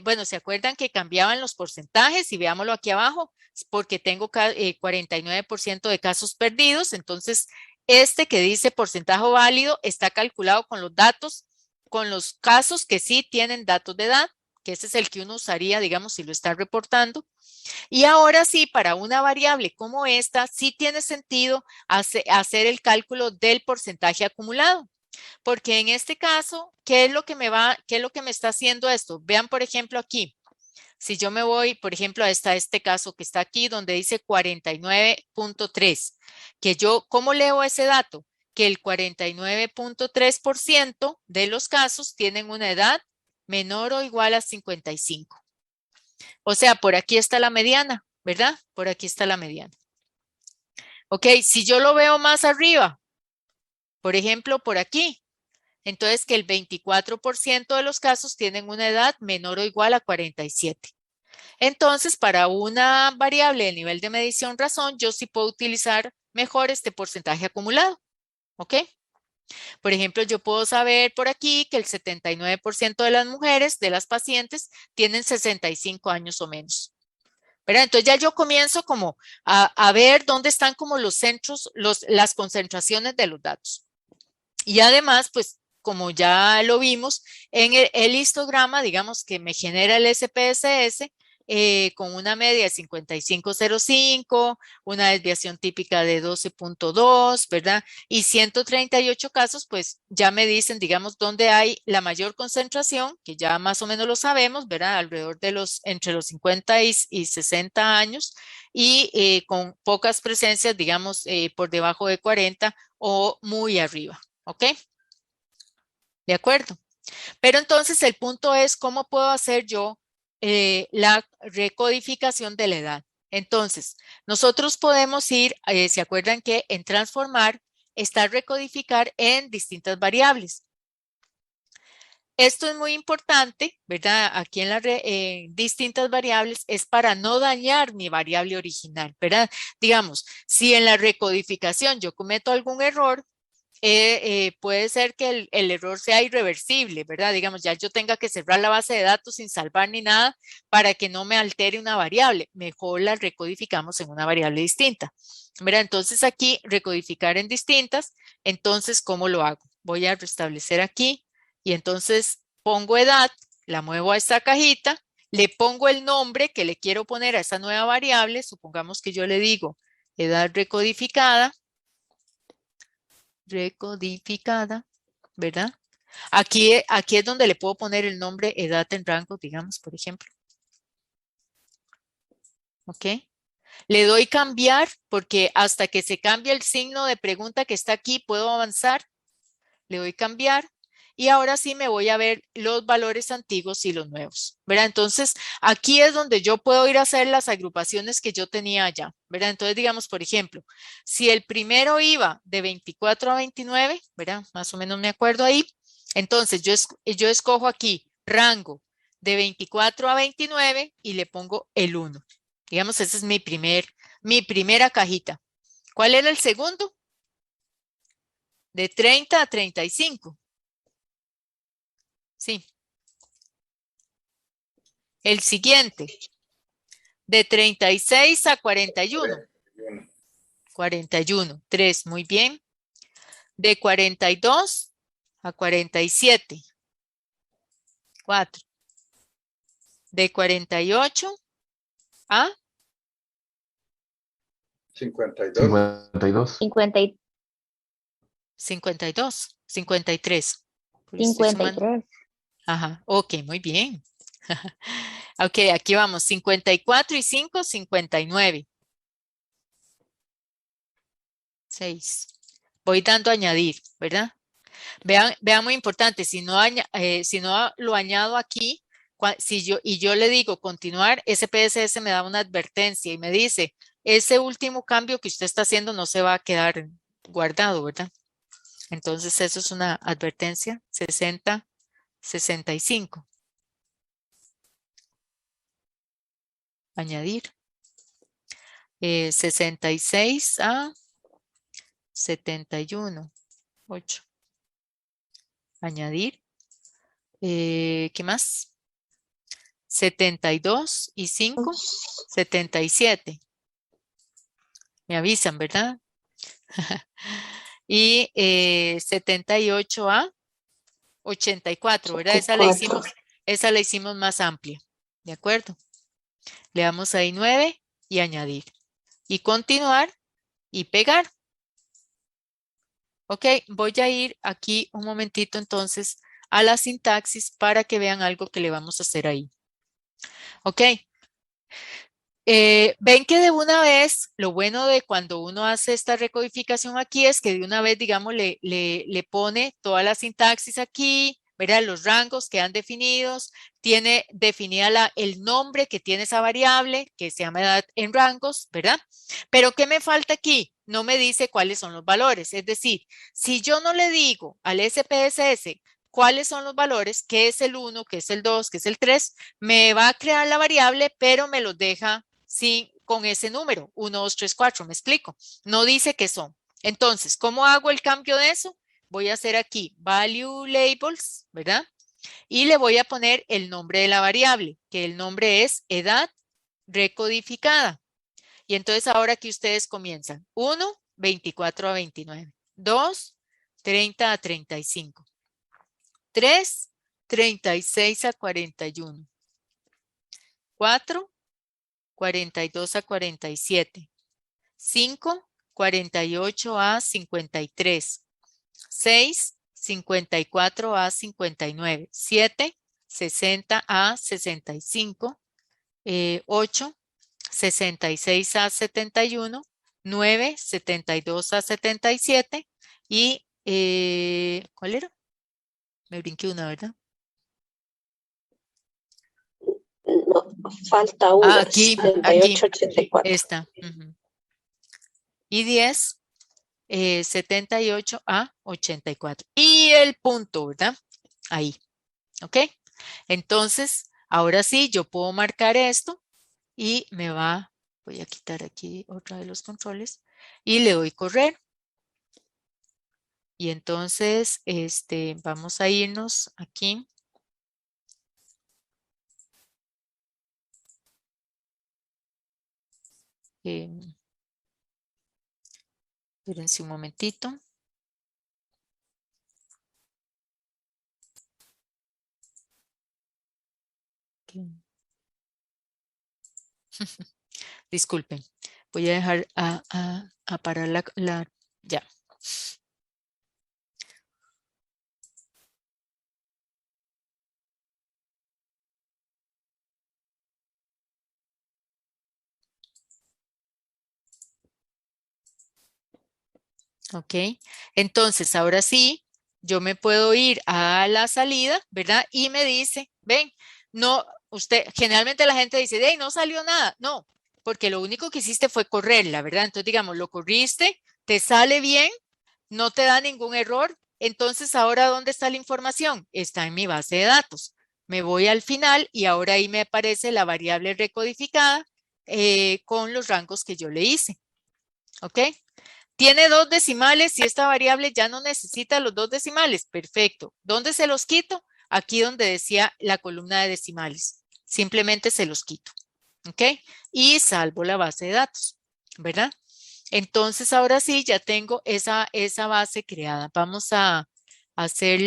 S1: bueno, ¿se acuerdan que cambiaban los porcentajes? Y veámoslo aquí abajo, porque tengo 49% de casos perdidos, entonces este que dice porcentaje válido está calculado con los datos, con los casos que sí tienen datos de edad, que ese es el que uno usaría, digamos, si lo está reportando. Y ahora sí, para una variable como esta, sí tiene sentido hacer el cálculo del porcentaje acumulado. Porque en este caso, ¿qué es lo que qué es lo que me está haciendo esto? Vean, por ejemplo, aquí. Si yo me voy, por ejemplo, a este caso que está aquí, donde dice 49.3, que yo, ¿cómo leo ese dato? Que el 49.3% de los casos tienen una edad menor o igual a 55. O sea, por aquí está la mediana, ¿verdad? Por aquí está la mediana. Ok, si yo lo veo más arriba, por ejemplo, por aquí, entonces que el 24% de los casos tienen una edad menor o igual a 47. Entonces, para una variable de nivel de medición razón, yo sí puedo utilizar mejor este porcentaje acumulado. ¿Ok? Por ejemplo, yo puedo saber por aquí que el 79% de las mujeres, de las pacientes, tienen 65 años o menos. ¿verdad? Entonces ya yo comienzo como a ver dónde están como los centros, las concentraciones de los datos. Y además, pues, como ya lo vimos, en el histograma, digamos que me genera el SPSS con una media de 55.05, una desviación típica de 12.2, ¿verdad? Y 138 casos, pues ya me dicen, digamos, dónde hay la mayor concentración, que ya más o menos lo sabemos, ¿verdad? Alrededor de entre los 50 y 60 años, y con pocas presencias, digamos, por debajo de 40 o muy arriba. ¿Ok? De acuerdo. Pero entonces el punto es cómo puedo hacer yo la recodificación de la edad. Entonces, nosotros podemos ir, ¿se acuerdan que en transformar está recodificar en distintas variables? Esto es muy importante, ¿verdad? Aquí en las distintas variables es para no dañar mi variable original, ¿verdad? Digamos, si en la recodificación yo cometo algún error, puede ser que el error sea irreversible, ¿verdad? Digamos, ya yo tenga que cerrar la base de datos sin salvar ni nada para que no me altere una variable. Mejor la recodificamos en una variable distinta, ¿verdad? Entonces aquí, recodificar en distintas. Entonces, ¿cómo lo hago? Voy a restablecer aquí y entonces pongo edad, la muevo a esta cajita, le pongo el nombre que le quiero poner a esa nueva variable. Supongamos que yo le digo edad recodificada, ¿verdad? Aquí es donde le puedo poner el nombre edad en rango, digamos, por ejemplo. ¿Ok? Le doy cambiar porque hasta que se cambie el signo de pregunta que está aquí, puedo avanzar. Le doy cambiar. Y ahora sí me voy a ver los valores antiguos y los nuevos, ¿verdad? Entonces, aquí es donde yo puedo ir a hacer las agrupaciones que yo tenía allá, ¿verdad? Entonces, digamos, por ejemplo, si el primero iba de 24 a 29, ¿verdad? Más o menos me acuerdo ahí. Entonces, yo escojo aquí rango de 24 a 29 y le pongo el 1. Digamos, esa es mi primera cajita. ¿Cuál era el segundo? De 30 a 35. Sí. El siguiente, de 36 a 41. 41, 3, muy bien. De 42 a 47. 4. De 48 a
S2: 52.
S5: 52.
S4: 53.
S1: 53. Pues estoy sumando. Ajá, ok, muy bien. Ok, aquí vamos, 54 y 5, 59. 6. Voy dando a añadir, ¿verdad? Vean muy importante, si no lo añado aquí, si yo le digo continuar, SPSS me da una advertencia y me dice, ese último cambio que usted está haciendo no se va a quedar guardado, ¿verdad? Entonces eso es una advertencia, 60, 65. Añadir. 66 a 71. 8. Añadir. ¿Qué más? 72 y 5. 77. Me avisan, ¿verdad? Y 78 a 84, ¿verdad? Esa la hicimos más amplia. ¿De acuerdo? Le damos ahí 9 y añadir. Y continuar y pegar. Ok, voy a ir aquí un momentito entonces a la sintaxis para que vean algo que le vamos a hacer ahí. Ok. Ven que de una vez, lo bueno de cuando uno hace esta recodificación aquí es que de una vez, digamos, le pone toda la sintaxis aquí, ¿verdad? Los rangos quedan definidos, tiene definida el nombre que tiene esa variable, que se llama edad en rangos, ¿verdad? Pero ¿qué me falta aquí? No me dice cuáles son los valores. Es decir, si yo no le digo al SPSS cuáles son los valores, qué es el 1, qué es el 2, qué es el 3, me va a crear la variable, pero me los deja con ese número, 1, 2, 3, 4, me explico. No dice qué son. Entonces, ¿cómo hago el cambio de eso? Voy a hacer aquí value labels, ¿verdad? Y le voy a poner el nombre de la variable, que el nombre es edad recodificada. Y entonces ahora aquí ustedes comienzan. 1, 24 a 29. 2, 30 a 35. 3, 36 a 41. 4, 42 a 47. 5, 48 a 53. 6, 54 a 59. 7, 60 a 65. 8, 66 a 71. 9, 72 a 77. Y, ¿cuál era? Me brinqué una, ¿verdad?
S5: No, falta una,
S1: Aquí,
S5: 78, 84.
S1: esta. Y 10, 78 a 84. Y el punto, ¿verdad? Ahí, ¿ok? Entonces, ahora sí, yo puedo marcar esto y me va, voy a quitar aquí otra de los controles y le doy correr. Y entonces, vamos a irnos aquí. Espérense un momentito. Disculpen, voy a dejar a parar ya. Ok, entonces ahora sí, yo me puedo ir a la salida, ¿verdad? Y me dice, ven, no, generalmente la gente dice, hey, no salió nada. No, porque lo único que hiciste fue correrla, ¿verdad? Entonces, digamos, lo corriste, te sale bien, no te da ningún error. Entonces, ahora, ¿dónde está la información? Está en mi base de datos. Me voy al final y ahora ahí me aparece la variable recodificada con los rangos que yo le hice. ¿Ok? Tiene 2 decimales y esta variable ya no necesita los 2 decimales. Perfecto. ¿Dónde se los quito? Aquí donde decía la columna de decimales. Simplemente se los quito. ¿Ok? Y salvo la base de datos. ¿Verdad? Entonces, ahora sí, ya tengo esa base creada. Vamos a hacer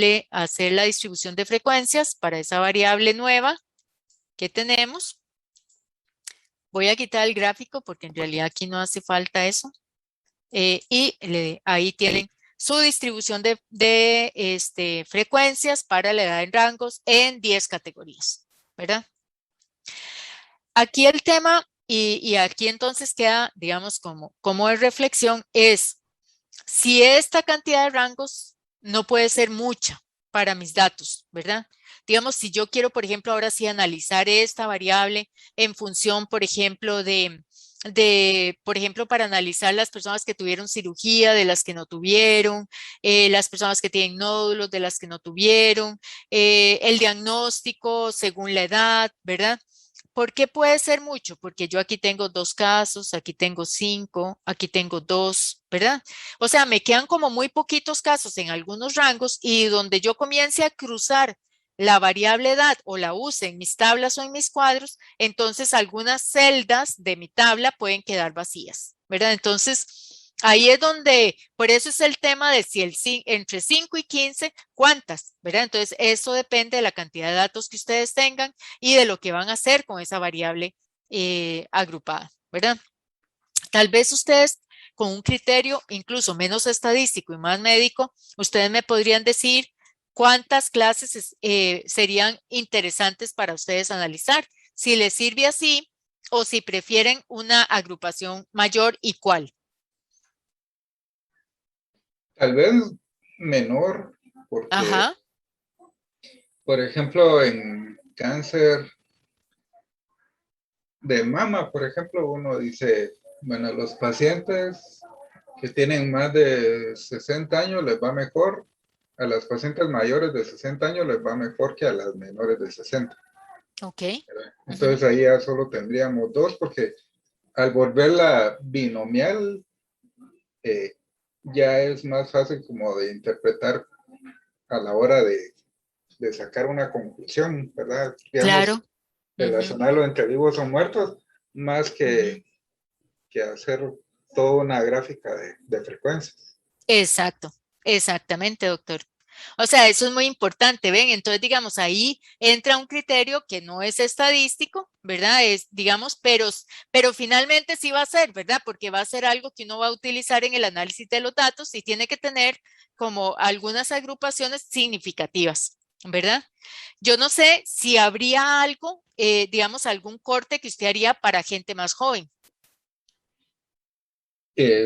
S1: la distribución de frecuencias para esa variable nueva que tenemos. Voy a quitar el gráfico porque en realidad aquí no hace falta eso. Y ahí tienen su distribución de frecuencias para la edad en rangos en 10 categorías, ¿verdad? Aquí el tema, y aquí entonces queda, digamos, como de reflexión, es si esta cantidad de rangos no puede ser mucha para mis datos, ¿verdad? Digamos, si yo quiero, por ejemplo, ahora sí analizar esta variable en función, por ejemplo, por ejemplo, para analizar las personas que tuvieron cirugía, de las que no tuvieron, las personas que tienen nódulos, de las que no tuvieron, el diagnóstico según la edad, ¿verdad? ¿Por qué puede ser mucho? Porque yo aquí tengo 2 casos, aquí tengo 5, aquí tengo 2, ¿verdad? O sea, me quedan como muy poquitos casos en algunos rangos y donde yo comience a cruzar la variable edad o la use en mis tablas o en mis cuadros, entonces algunas celdas de mi tabla pueden quedar vacías, ¿verdad? Entonces, ahí es donde, por eso es el tema de si entre 5 y 15, ¿cuántas? ¿Verdad? Entonces, eso depende de la cantidad de datos que ustedes tengan y de lo que van a hacer con esa variable agrupada, ¿verdad? Tal vez ustedes con un criterio incluso menos estadístico y más médico, ustedes me podrían decir cuántas clases serían interesantes para ustedes analizar, si les sirve así o si prefieren una agrupación mayor y cuál.
S2: Tal vez menor, porque,
S1: Ajá.
S2: por ejemplo, en cáncer de mama, por ejemplo, uno dice, bueno, los pacientes que tienen más de 60 años les va mejor, a las pacientes mayores de 60 años les va mejor que a las menores de 60.
S1: Ok.
S2: Entonces ahí ya solo tendríamos 2, porque al volverla binomial, ya es más fácil como de interpretar a la hora de sacar una conclusión, ¿verdad? Digamos,
S1: Claro.
S2: relacionarlo entre vivos o muertos, más que hacer toda una gráfica de frecuencias.
S1: Exacto, exactamente, doctor. O sea, eso es muy importante, ¿ven? Entonces, digamos, ahí entra un criterio que no es estadístico, ¿verdad? Es, digamos, pero finalmente sí va a ser, ¿verdad? Porque va a ser algo que uno va a utilizar en el análisis de los datos y tiene que tener como algunas agrupaciones significativas, ¿verdad? Yo no sé si habría algo, digamos, algún corte que usted haría para gente más joven.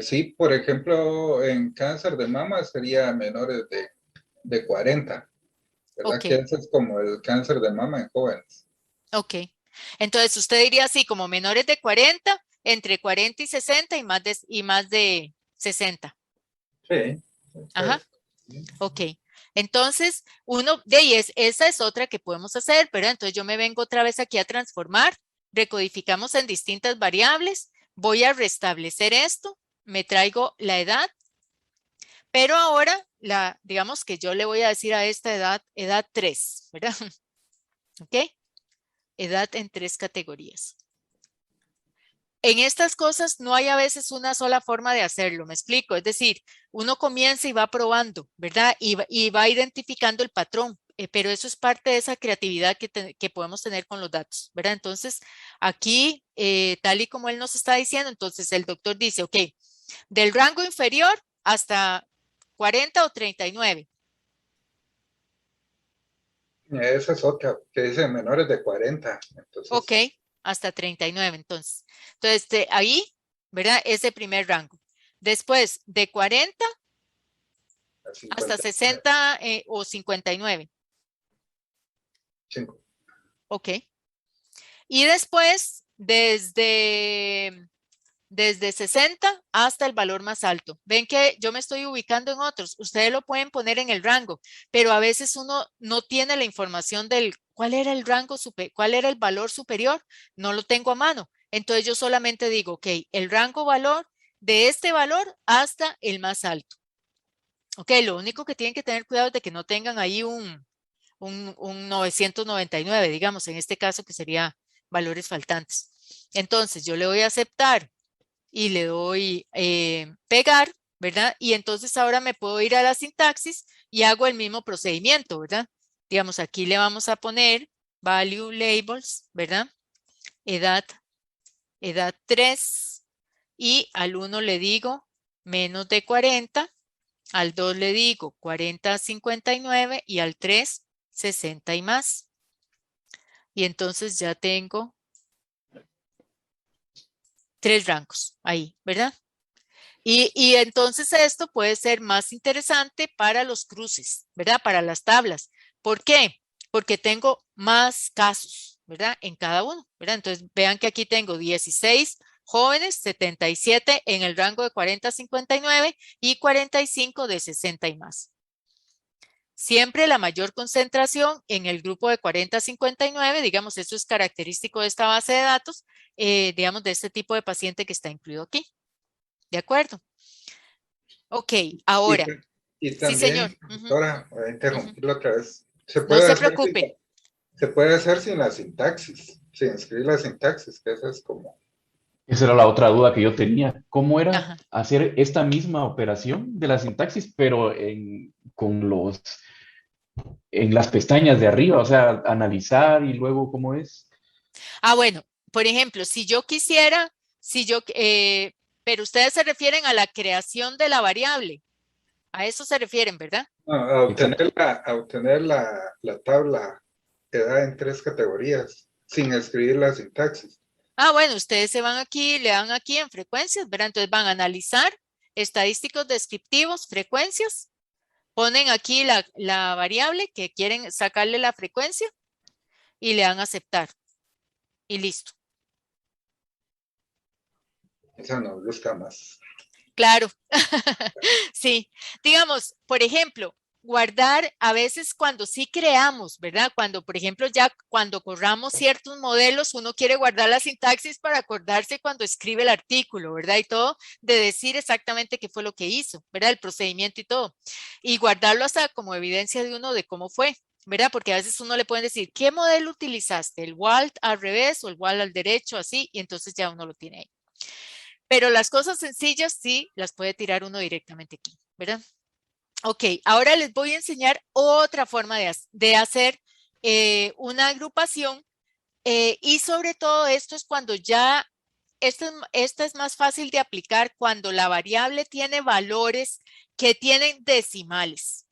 S2: Sí, por ejemplo, en cáncer de mama sería menores de 40, ¿verdad?
S1: Ok,
S2: Que ese es como el cáncer de mama en jóvenes.
S1: ok. Entonces, usted diría así, como menores de 40, entre 40 y 60 y más de 60.
S2: Sí,
S1: Ajá,
S2: pues,
S1: ok. Entonces, uno de ahí esa es otra que podemos hacer, pero entonces yo me vengo otra vez aquí a transformar, recodificamos en distintas variables, voy a restablecer esto, me traigo la edad, pero ahora, digamos que yo le voy a decir a esta edad 3, ¿verdad? ¿Ok? Edad en 3 categorías. En estas cosas no hay a veces una sola forma de hacerlo, me explico. Es decir, uno comienza y va probando, ¿verdad? Y va identificando el patrón, pero eso es parte de esa creatividad que podemos tener con los datos, ¿verdad? Entonces, aquí, tal y como él nos está diciendo, entonces el doctor dice, ok, del rango inferior hasta 40 o 39.
S2: esa es otra, que dice menores de 40.
S1: Ok,
S2: Entonces,
S1: hasta 39 entonces. Entonces, ahí, ¿verdad? Ese primer rango. Después, de 40
S2: a
S1: hasta
S2: 50,
S1: 60 o 59.
S2: 5.
S1: Ok. Y después, desde 60 hasta el valor más alto. Ven que yo me estoy ubicando en otros. Ustedes lo pueden poner en el rango, pero a veces uno no tiene la información del cuál era el rango, cuál era el valor superior. No lo tengo a mano. Entonces yo solamente digo, ok, el rango valor de este valor hasta el más alto. Ok, lo único que tienen que tener cuidado es de que no tengan ahí un 999, digamos, en este caso que sería valores faltantes. Entonces, yo le doy a aceptar y le doy pegar, ¿verdad? Y entonces ahora me puedo ir a la sintaxis y hago el mismo procedimiento, ¿verdad? Digamos, aquí le vamos a poner value labels, ¿verdad? Edad, edad 3 y al 1 le digo menos de 40, al 2 le digo 40 a 59 y al 3 60 y más. Y entonces ya tengo 3 rangos ahí, ¿verdad? Y entonces esto puede ser más interesante para los cruces, ¿verdad? Para las tablas. ¿Por qué? Porque tengo más casos, ¿verdad? En cada uno, ¿verdad? Entonces vean que aquí tengo 16 jóvenes, 77 en el rango de 40 a 59 y 45 de 60 y más. Siempre la mayor concentración en el grupo de 40 a 59, digamos, eso es característico de esta base de datos, digamos, de este tipo de paciente que está incluido aquí. ¿De acuerdo? Ok,
S2: Y,
S1: ahora,
S2: y
S1: sí,
S2: también,
S1: señor. Ujú,
S2: ahora voy a
S1: ujú.
S2: interrumpirlo otra vez.
S1: No se preocupe.
S2: Se puede hacer sin la sintaxis, sin escribir la sintaxis, que eso es como,
S6: Esa era la otra duda que yo tenía. ¿Cómo era
S1: Ajá.
S6: hacer esta misma operación de la sintaxis, pero en las pestañas de arriba? O sea, analizar y luego cómo es.
S1: Bueno, por ejemplo, si yo quisiera, pero ustedes se refieren a la creación de la variable. A eso se refieren, ¿verdad?
S2: no,
S6: Exacto.
S2: a obtener la tabla que da en 3 categorías, sin escribir la sintaxis.
S1: Bueno, ustedes se van aquí, le dan aquí en frecuencias, ¿verdad? Entonces van a analizar estadísticos descriptivos, frecuencias, ponen aquí la variable que quieren sacarle la frecuencia y le dan a aceptar y listo.
S2: Esa nos gusta más.
S1: Claro, sí. Digamos, por ejemplo, guardar a veces cuando sí creamos, ¿verdad? Cuando, por ejemplo, ya cuando corramos ciertos modelos, uno quiere guardar la sintaxis para acordarse cuando escribe el artículo, ¿verdad? Y todo, de decir exactamente qué fue lo que hizo, ¿verdad? El procedimiento y todo. Y guardarlo hasta como evidencia de uno de cómo fue. ¿verdad? Porque a veces uno le puede decir, ¿qué modelo utilizaste? ¿El WALT al revés o el WALT al derecho? Así, y entonces ya uno lo tiene ahí. Pero las cosas sencillas sí las puede tirar uno directamente aquí, ¿verdad? Ok, ahora les voy a enseñar otra forma de hacer una agrupación y sobre todo esto es cuando ya, esta es más fácil de aplicar cuando la variable tiene valores que tienen decimales,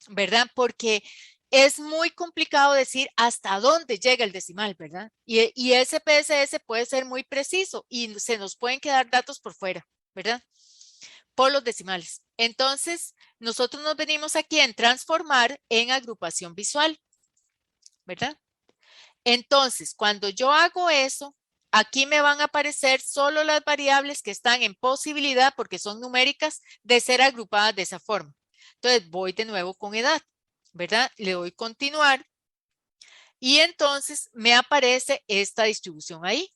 S1: ¿verdad? Porque es muy complicado decir hasta dónde llega el decimal, ¿verdad? Y ese PSS puede ser muy preciso y se nos pueden quedar datos por fuera, ¿verdad? Por los decimales. Entonces, nosotros nos venimos aquí en transformar en agrupación visual, ¿verdad? Entonces, cuando yo hago eso, aquí me van a aparecer solo las variables que están en posibilidad, porque son numéricas, de ser agrupadas de esa forma. Entonces, voy de nuevo con edad, ¿verdad? Le doy continuar y entonces me aparece esta distribución ahí.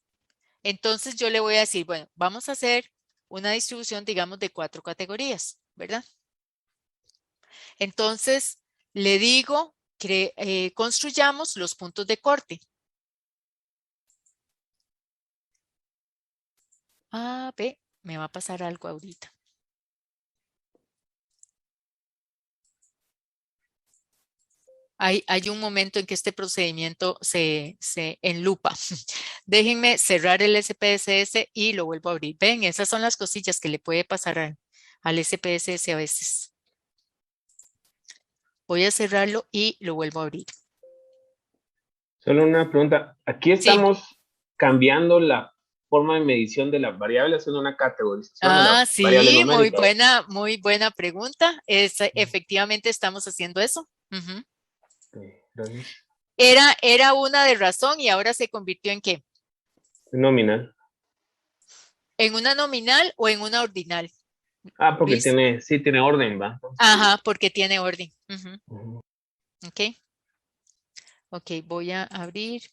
S1: Entonces, yo le voy a decir, bueno, vamos a hacer una distribución, digamos, de 4 categorías, ¿verdad? Entonces, le digo que construyamos los puntos de corte. Ah, ve, me va a pasar algo ahorita. Hay un momento en que este procedimiento se enlupa. Déjenme cerrar el SPSS y lo vuelvo a abrir. Ven, esas son las cosillas que le puede pasar al SPSS a veces. Voy a cerrarlo y lo vuelvo a abrir.
S3: Solo una pregunta. Aquí
S1: Sí.
S3: estamos cambiando la forma de medición de las variables en una categorización de las variables
S1: Sí,
S3: numéricas.
S1: muy buena pregunta. Efectivamente estamos haciendo eso. Ujú.
S3: Gracias.
S1: Era una de razón y ahora se convirtió en ¿qué?
S3: Nominal.
S1: ¿En una nominal o en una ordinal?
S3: Ah, porque
S1: Luis.
S3: tiene orden, ¿va?
S1: Ajá, porque tiene orden. Ujú.
S3: Ujú.
S1: Ok. Ok, voy a abrir.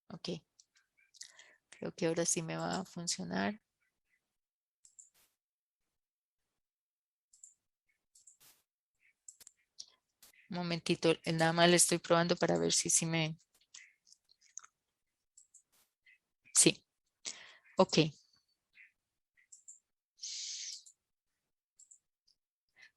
S1: Ok. Creo que ahora sí me va a funcionar. Un momentito, nada más le estoy probando para ver si sí me... Sí. Ok.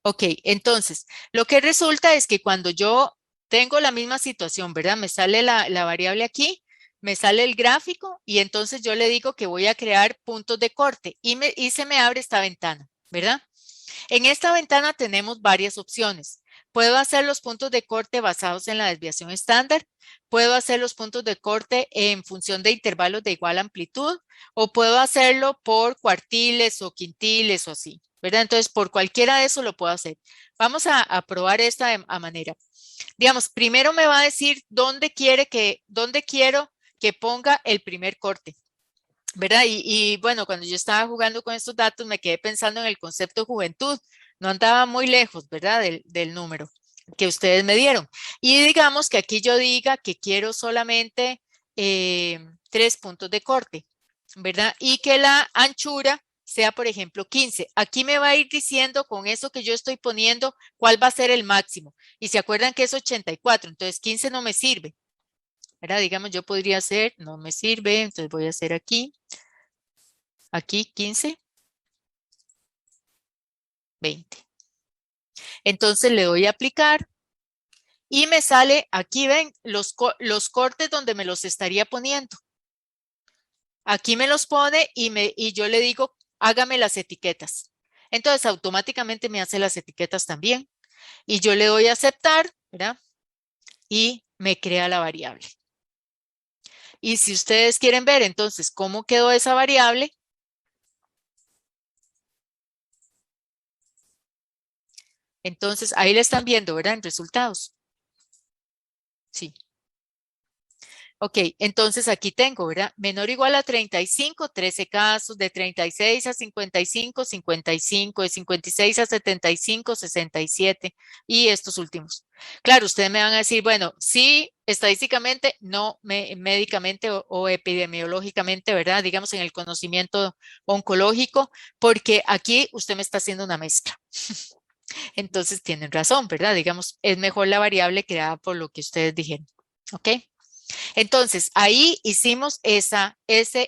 S1: Ok, entonces, lo que resulta es que cuando yo tengo la misma situación, ¿verdad? Me sale la variable aquí, me sale el gráfico y entonces yo le digo que voy a crear puntos de corte y se me abre esta ventana, ¿verdad? En esta ventana tenemos varias opciones. Puedo hacer los puntos de corte basados en la desviación estándar, puedo hacer los puntos de corte en función de intervalos de igual amplitud o puedo hacerlo por cuartiles o quintiles o así, ¿verdad? Entonces, por cualquiera de eso lo puedo hacer. Vamos a probar esta manera. Digamos, primero me va a decir dónde quiero que ponga el primer corte. ¿Verdad? Y bueno, cuando yo estaba jugando con estos datos me quedé pensando en el concepto de juventud. No andaba muy lejos, ¿verdad? Del número que ustedes me dieron. Y digamos que aquí yo diga que quiero solamente 3 puntos de corte, ¿verdad? Y que la anchura sea, por ejemplo, 15. Aquí me va a ir diciendo con eso que yo estoy poniendo cuál va a ser el máximo. Y se acuerdan que es 84, entonces 15 no me sirve. ¿Verdad? Digamos, yo podría hacer, no me sirve, entonces voy a hacer aquí 15, 20. Entonces le doy a aplicar y me sale, aquí ven, los cortes donde me los estaría poniendo. Aquí me los pone y yo le digo, hágame las etiquetas. Entonces automáticamente me hace las etiquetas también. Y yo le doy a aceptar, ¿verdad? Y me crea la variable. Y si ustedes quieren ver entonces cómo quedó esa variable, entonces ahí le están viendo, ¿verdad? En resultados. Sí. Ok, entonces aquí tengo, ¿verdad? Menor o igual a 35, 13 casos, de 36 a 55, 55, de 56 a 75, 67 y estos últimos. Claro, ustedes me van a decir, bueno, sí, estadísticamente, no médicamente o epidemiológicamente, ¿verdad? Digamos en el conocimiento oncológico, porque aquí usted me está haciendo una mezcla. Entonces tienen razón, ¿verdad? Digamos, es mejor la variable creada por lo que ustedes dijeron. ¿Ok? Entonces, ahí hicimos ese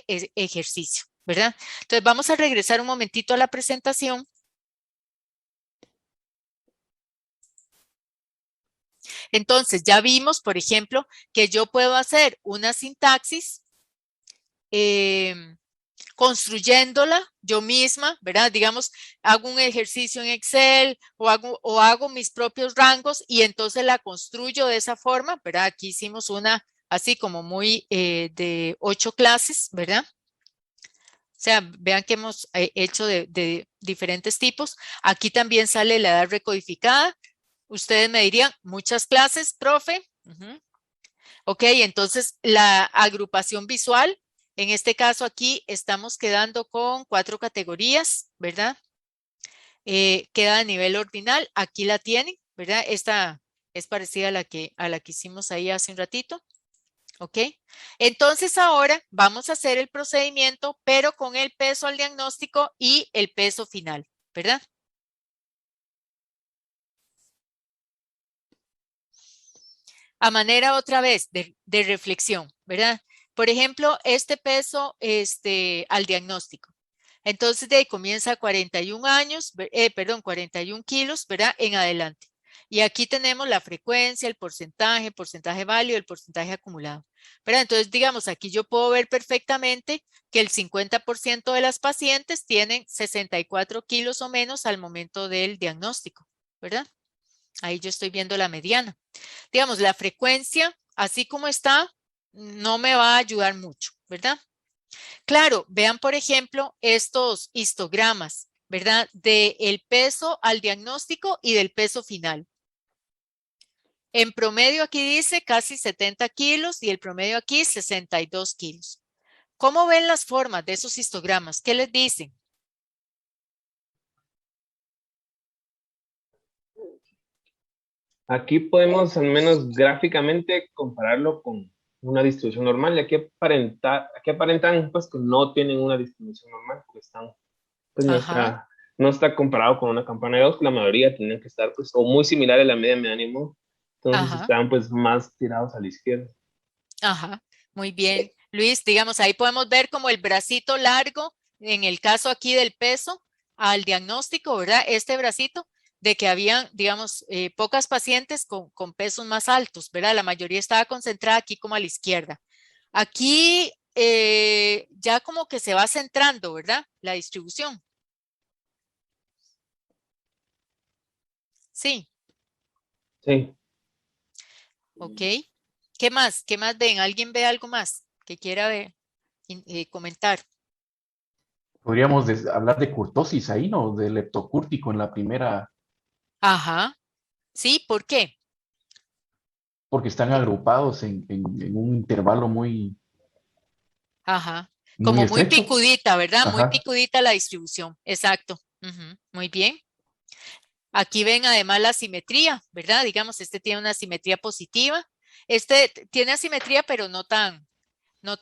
S1: ejercicio, ¿verdad? Entonces, vamos a regresar un momentito a la presentación. Entonces, ya vimos, por ejemplo, que yo puedo hacer una sintaxis construyéndola yo misma, ¿verdad? Digamos, hago un ejercicio en Excel o hago mis propios rangos y entonces la construyo de esa forma, ¿verdad? Aquí hicimos una así como muy de 8 clases, ¿verdad? O sea, vean que hemos hecho de diferentes tipos. Aquí también sale la edad recodificada. Ustedes me dirían, muchas clases, profe. Ok, entonces la agrupación visual, en este caso aquí estamos quedando con 4 categorías, ¿verdad? Queda a nivel ordinal, aquí la tienen, ¿verdad? Esta es parecida a la que hicimos ahí hace un ratito. ¿Ok? Entonces ahora vamos a hacer el procedimiento, pero con el peso al diagnóstico y el peso final, ¿verdad? A manera otra vez de reflexión, ¿verdad? Por ejemplo, este peso al diagnóstico. Entonces de ahí comienza 41 años, 41 kilos, ¿verdad? En adelante. Y aquí tenemos la frecuencia, el porcentaje válido, el porcentaje acumulado. ¿Verdad? Entonces, digamos, aquí yo puedo ver perfectamente que el 50% de las pacientes tienen 64 kilos o menos al momento del diagnóstico, ¿verdad? Ahí yo estoy viendo la mediana. Digamos, la frecuencia, así como está, no me va a ayudar mucho, ¿verdad? Claro, vean, por ejemplo, estos histogramas, ¿verdad? Del peso al diagnóstico y del peso final. En promedio aquí dice casi 70 kilos y el promedio aquí 62 kilos. ¿Cómo ven las formas de esos histogramas? ¿Qué les dicen?
S3: Aquí podemos al menos gráficamente compararlo con una distribución normal y aquí aparentan pues que no tienen una distribución normal porque están, pues
S1: Ajá,
S3: no está comparado con una campana de 2, la mayoría tienen que estar pues o muy similares a la media mediánimo, entonces
S1: ajá,
S3: están pues más tirados a la izquierda.
S1: ajá. Muy bien. Luis, digamos, ahí podemos ver como el bracito largo, en el caso aquí del peso, al diagnóstico, ¿verdad? Este bracito de que habían, digamos, pocas pacientes con pesos más altos, ¿verdad? La mayoría estaba concentrada aquí como a la izquierda. Aquí ya como que se va centrando, ¿verdad? La distribución. Sí,
S3: Sí.
S1: ok. ¿Qué más? ¿Qué más ven? ¿Alguien ve algo más que quiera ver, comentar?
S6: Podríamos hablar de curtosis ahí, ¿no? De leptocúrtico en la primera,
S1: Ajá. Sí, ¿por qué?
S6: porque están agrupados en un intervalo muy,
S1: Ajá.
S6: muy
S1: Como muy
S6: estrecho.
S1: picudita, ¿verdad? Muy
S6: Ajá.
S1: picudita la distribución. Exacto. Ujú, muy bien. Aquí ven además la simetría, ¿verdad? Digamos, este tiene una simetría positiva. Este tiene asimetría, pero no tan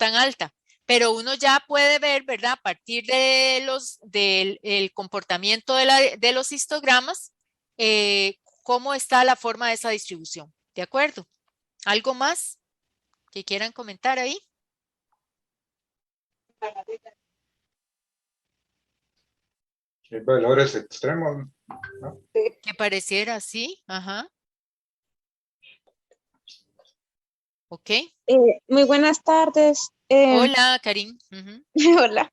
S1: alta. Pero uno ya puede ver, ¿verdad? A partir del el comportamiento de los histogramas, cómo está la forma de esa distribución. ¿De acuerdo? ¿Algo más que quieran comentar ahí?
S2: Hay valores extremos, ¿no?
S1: Que pareciera así. Ajá. Ok.
S4: Muy buenas tardes.
S1: Hola, Karin. Ujú.
S4: Hola.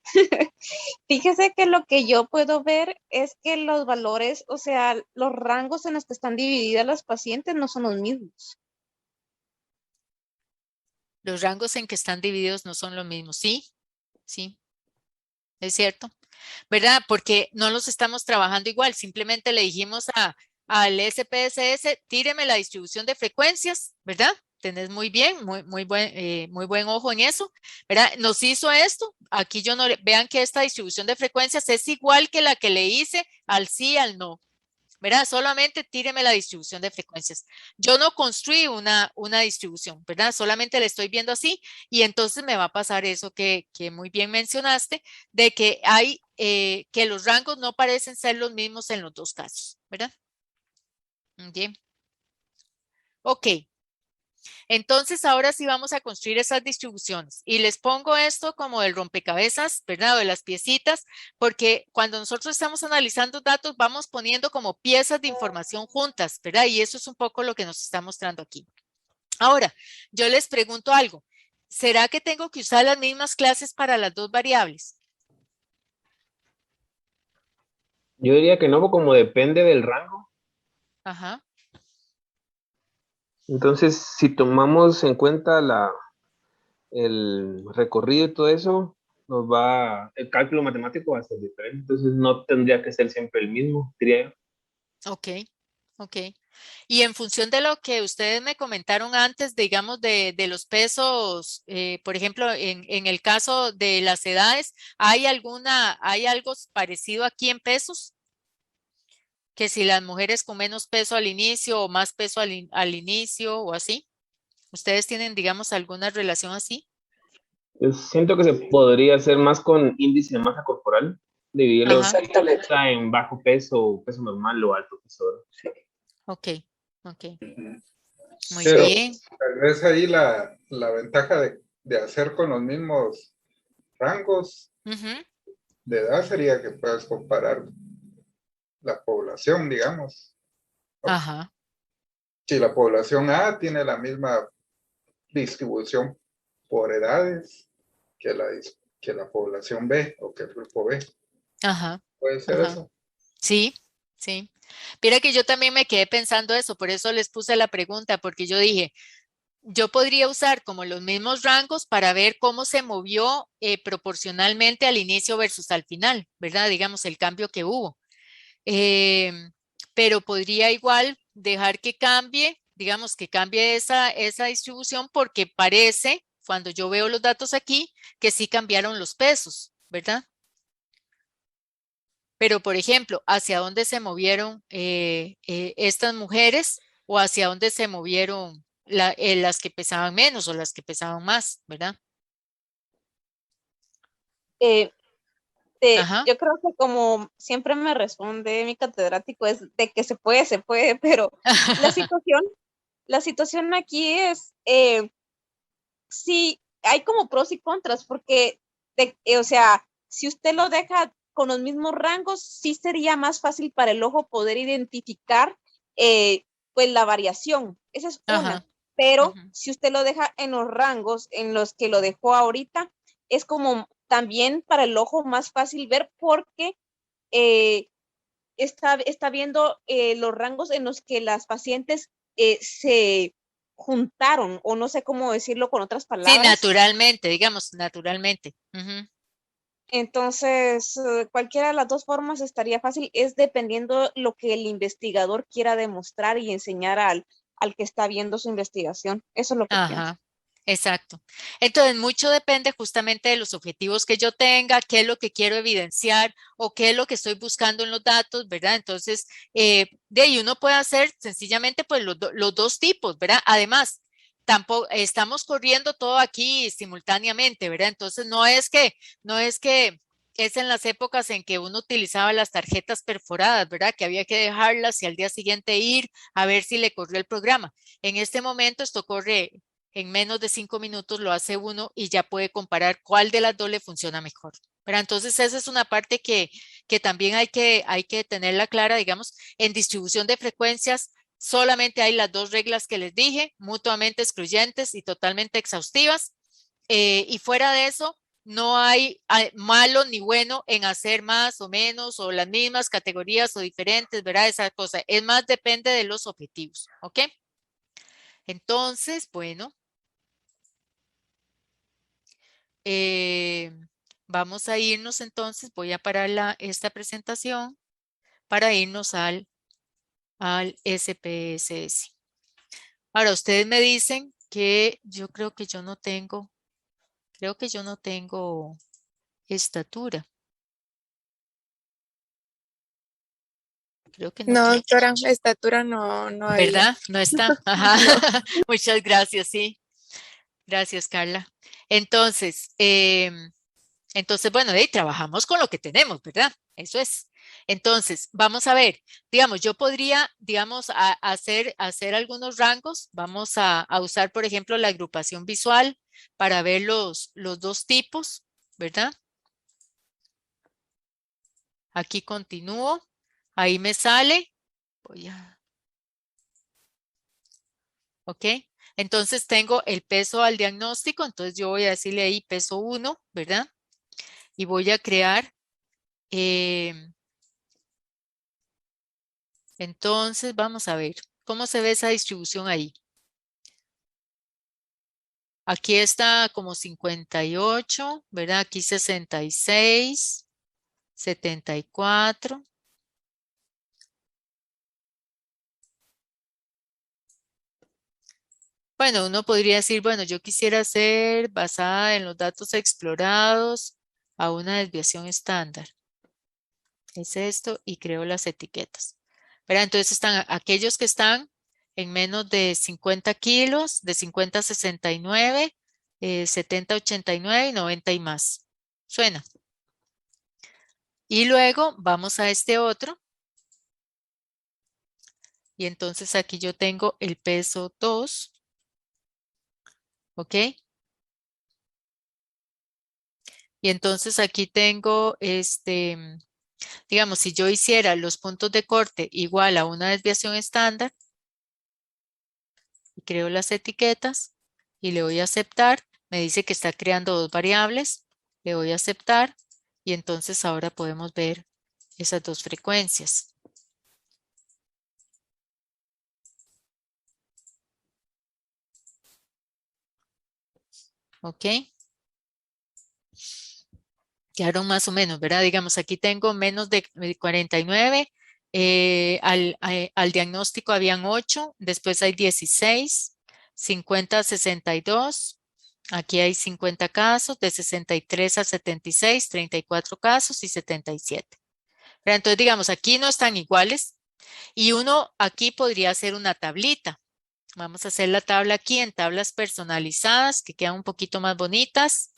S4: Fíjese que lo que yo puedo ver es que los valores, o sea, los rangos en los que están divididas las pacientes no son los mismos.
S1: Los rangos en que están divididos no son los mismos. Sí, sí, es cierto. ¿Verdad? Porque no los estamos trabajando igual. Simplemente le dijimos al SPSS, tíreme la distribución de frecuencias, ¿verdad? Tenés muy bien, muy buen ojo en eso, ¿verdad? Nos hizo esto. Aquí yo no, vean que esta distribución de frecuencias es igual que la que le hice al sí, al no. ¿Verdad? Solamente tíreme la distribución de frecuencias. Yo no construí una distribución, ¿verdad? Solamente la estoy viendo así y entonces me va a pasar eso que muy bien mencionaste, de que hay, que los rangos no parecen ser los mismos en los dos casos, ¿verdad? Bien. Ok. Entonces, ahora sí vamos a construir esas distribuciones y les pongo esto como del rompecabezas, ¿verdad? O de las piecitas, porque cuando nosotros estamos analizando datos, vamos poniendo como piezas de información juntas, ¿verdad? Y eso es un poco lo que nos está mostrando aquí. Ahora, yo les pregunto algo. ¿Será que tengo que usar las mismas clases para las dos variables?
S3: Yo diría que no, como depende del rango.
S1: Ajá.
S3: Entonces, si tomamos en cuenta el recorrido y todo eso, el cálculo matemático va a ser diferente. Entonces, no tendría que ser siempre el mismo, diría yo.
S1: Ok, ok. Y en función de lo que ustedes me comentaron antes, digamos, de los pesos, por ejemplo, en el caso de las edades, ¿hay algo parecido aquí en pesos? Que si las mujeres con menos peso al inicio o más peso al inicio o así. ¿Ustedes tienen, digamos, alguna relación así?
S3: Yo siento que se podría hacer más con índice de masa corporal, dividirlo
S1: Ajá.
S5: Exactamente.
S3: en bajo peso, peso normal o alto peso, ¿verdad?
S1: Ok, ok. Muy
S2: Pero
S1: bien.
S2: tal vez ahí la ventaja de hacer con los mismos rangos
S1: Ujú.
S2: de edad sería que puedas comparar la población, digamos.
S1: Ajá.
S2: Si la población A tiene la misma distribución por edades que la población B o que el grupo B.
S1: Ajá.
S2: Puede ser
S1: Ajá.
S2: eso.
S1: Sí, sí. Mira que yo también me quedé pensando eso, por eso les puse la pregunta, porque yo dije, yo podría usar como los mismos rangos para ver cómo se movió proporcionalmente al inicio versus al final, ¿verdad? Digamos, el cambio que hubo. Pero podría igual dejar que cambie, digamos, que cambie esa distribución porque parece, cuando yo veo los datos aquí, que sí cambiaron los pesos, ¿verdad? Pero, por ejemplo, ¿hacia dónde se movieron estas mujeres o hacia dónde se movieron las que pesaban menos o las que pesaban más, ¿verdad?
S4: Eh,
S1: Ajá.
S4: yo creo que como siempre me responde mi catedrático es de que se puede, pero la situación, la situación aquí es, sí, hay como pros y contras, porque, o sea, si usted lo deja con los mismos rangos, sí sería más fácil para el ojo poder identificar, pues, la variación. Esa es una.
S1: Ajá.
S4: Pero
S1: Ujú.
S4: si usted lo deja en los rangos en los que lo dejó ahorita, es como también para el ojo más fácil ver porque eh, está viendo los rangos en los que las pacientes se juntaron, o no sé cómo decirlo con otras
S1: Sí,
S4: palabras.
S1: naturalmente, digamos, naturalmente. Ujú.
S4: Entonces, cualquiera de las dos formas estaría fácil, es dependiendo lo que el investigador quiera demostrar y enseñar al que está viendo su investigación. Eso es lo que pienso.
S1: Ajá, exacto. Entonces, mucho depende justamente de los objetivos que yo tenga, qué es lo que quiero evidenciar o qué es lo que estoy buscando en los datos, ¿verdad? Entonces, de ahí uno puede hacer sencillamente pues los dos tipos, ¿verdad? Además, tampoco estamos corriendo todo aquí simultáneamente, ¿verdad? Entonces, no es que es en las épocas en que uno utilizaba las tarjetas perforadas, ¿verdad? Que había que dejarlas y al día siguiente ir a ver si le corrió el programa. En este momento esto corre en menos de 5 minutos, lo hace uno y ya puede comparar cuál de las dos le funciona mejor. Pero entonces esa es una parte que también hay que tenerla clara, digamos, en distribución de frecuencias. Solamente hay las dos reglas que les dije, mutuamente excluyentes y totalmente exhaustivas. Y fuera de eso, no hay malo ni bueno en hacer más o menos o las mismas categorías o diferentes, ¿verdad? Esa cosa. Es más, depende de los objetivos, ¿ok? Entonces, bueno, vamos a irnos entonces, voy a parar esta presentación para irnos al SPSS. Ahora, ustedes me dicen que yo creo que yo no tengo estatura. Creo que no
S7: No,
S1: tiene,
S7: doctora, estatura no había.
S1: ¿verdad? No está. Ajá.
S7: No.
S1: Muchas gracias, sí. Gracias, Carla. Entonces, bueno, trabajamos con lo que tenemos, ¿verdad? Eso es. Entonces, vamos a ver, digamos, yo podría, digamos, hacer algunos rangos. Vamos a usar, por ejemplo, la agrupación visual para ver los dos tipos, ¿verdad? Aquí continúo. Ahí me sale. ¿Ok? Entonces tengo el peso al diagnóstico. Entonces yo voy a decirle ahí peso 1, ¿verdad? Y voy a crear. Entonces vamos a ver cómo se ve esa distribución ahí. Aquí está como 58, ¿verdad? Aquí 66, 74. Bueno, uno podría decir, bueno, yo quisiera ser basada en los datos explorados a una desviación estándar. Es esto y creo las etiquetas. ¿Verdad? Entonces están aquellos que están en menos de 50 kilos, de 50 a 69, 70 a 89 y 90 y más. ¿Suena? Y luego vamos a este otro. Y entonces aquí yo tengo el peso 2. ¿Ok? Y entonces aquí tengo digamos, si yo hiciera los puntos de corte igual a una desviación estándar, y creo las etiquetas y le voy a aceptar, me dice que está creando dos variables, le voy a aceptar y entonces ahora podemos ver esas dos frecuencias. ¿Ok? Quedaron más o menos, ¿verdad? Digamos, aquí tengo menos de 49, al diagnóstico habían 8, después hay 16, 50 a 62, aquí hay 50 casos, de 63 a 76, 34 casos y 77. Pero entonces, digamos, aquí no están iguales y uno aquí podría hacer una tablita. Vamos a hacer la tabla aquí en tablas personalizadas que quedan un poquito más bonitas,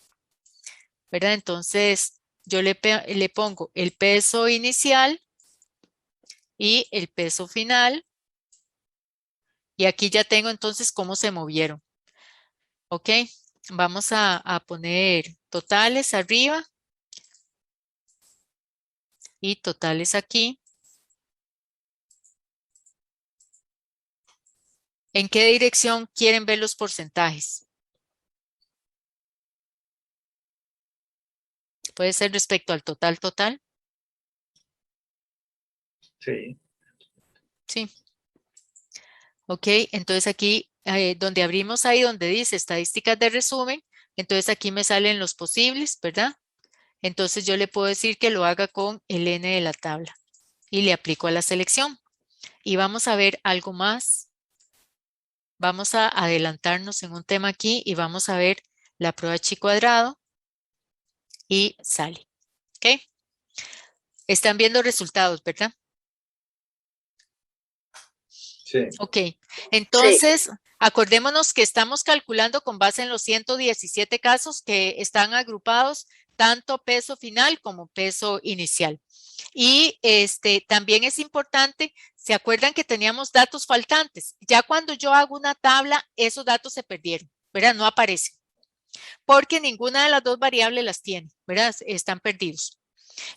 S1: ¿verdad? Entonces, yo le pongo el peso inicial y el peso final. Y aquí ya tengo entonces cómo se movieron. ¿Ok? Vamos a poner totales arriba y totales aquí. ¿En qué dirección quieren ver los porcentajes? Puede ser respecto al total.
S2: Sí.
S1: Sí. Ok, entonces aquí donde abrimos ahí donde dice estadísticas de resumen, entonces aquí me salen los posibles, ¿verdad? Entonces yo le puedo decir que lo haga con el N de la tabla y le aplico a la selección. Y vamos a ver algo más. Vamos a adelantarnos en un tema aquí y vamos a ver la prueba chi cuadrado y sale. ¿Ok? Están viendo resultados, ¿verdad?
S2: Sí.
S1: Ok, entonces acordémonos que estamos calculando con base en los 117 casos que están agrupados tanto peso final como peso inicial. Y también es importante, ¿se acuerdan que teníamos datos faltantes? Ya cuando yo hago una tabla, esos datos se perdieron, ¿verdad? No aparecen, porque ninguna de las dos variables las tiene, ¿verdad? Están perdidos.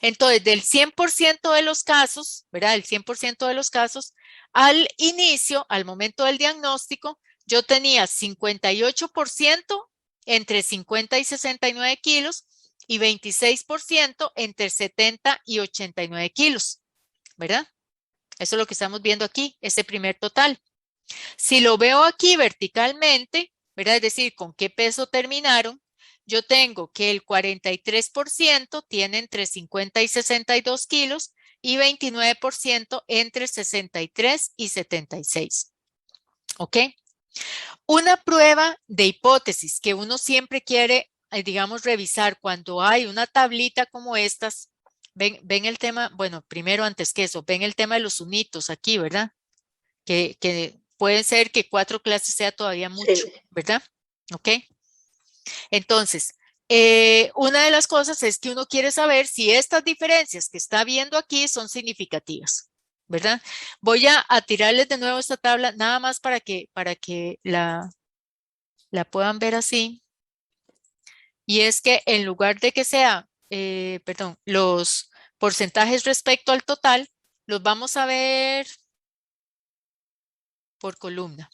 S1: Entonces, del 100% de los casos, ¿verdad? El 100% de los casos, al inicio, al momento del diagnóstico, yo tenía 58% entre 50 y 69 kilos y 26% entre 70 y 89 kilos, ¿verdad? Eso es lo que estamos viendo aquí, este primer total. Si lo veo aquí verticalmente, ¿verdad? Es decir, con qué peso terminaron, yo tengo que el 43% tiene entre 50 y 62 kilos y 29% entre 63 y 76. ¿Ok? Una prueba de hipótesis que uno siempre quiere, digamos, revisar cuando hay una tablita como estas. Ven el tema, bueno, primero antes que eso, ven el tema de los unitos aquí, ¿verdad? Que puede ser que 4 clases sea todavía mucho, ¿verdad? ¿Ok? Entonces, una de las cosas es que uno quiere saber si estas diferencias que está viendo aquí son significativas, ¿verdad? Voy a tirarles de nuevo esta tabla, nada más para que la puedan ver así. Y es que en lugar de que sea, perdón, los porcentajes respecto al total, los vamos a ver por columna.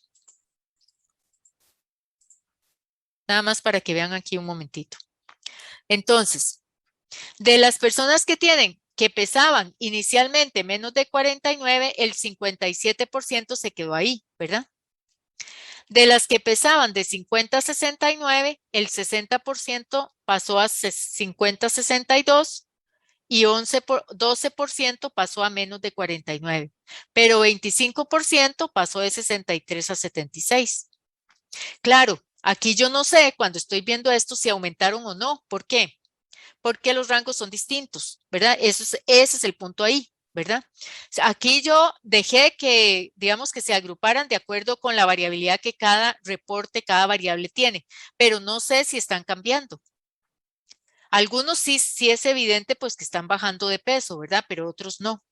S1: Nada más para que vean aquí un momentito. Entonces, de las personas que pesaban inicialmente menos de 49, el 57% se quedó ahí, ¿verdad? De las que pesaban de 50 a 69, el 60% pasó a 50 a 62 y 12% pasó a menos de 49, pero 25% pasó de 63 a 76. Claro, aquí yo no sé cuando estoy viendo esto si aumentaron o no. ¿Por qué? Porque los rangos son distintos, ¿verdad? Ese es el punto ahí, ¿verdad? Aquí yo dejé que, digamos, que se agruparan de acuerdo con la variabilidad que cada reporte, cada variable tiene, pero no sé si están cambiando. Algunos sí es evidente pues que están bajando de peso, ¿verdad? Pero otros no.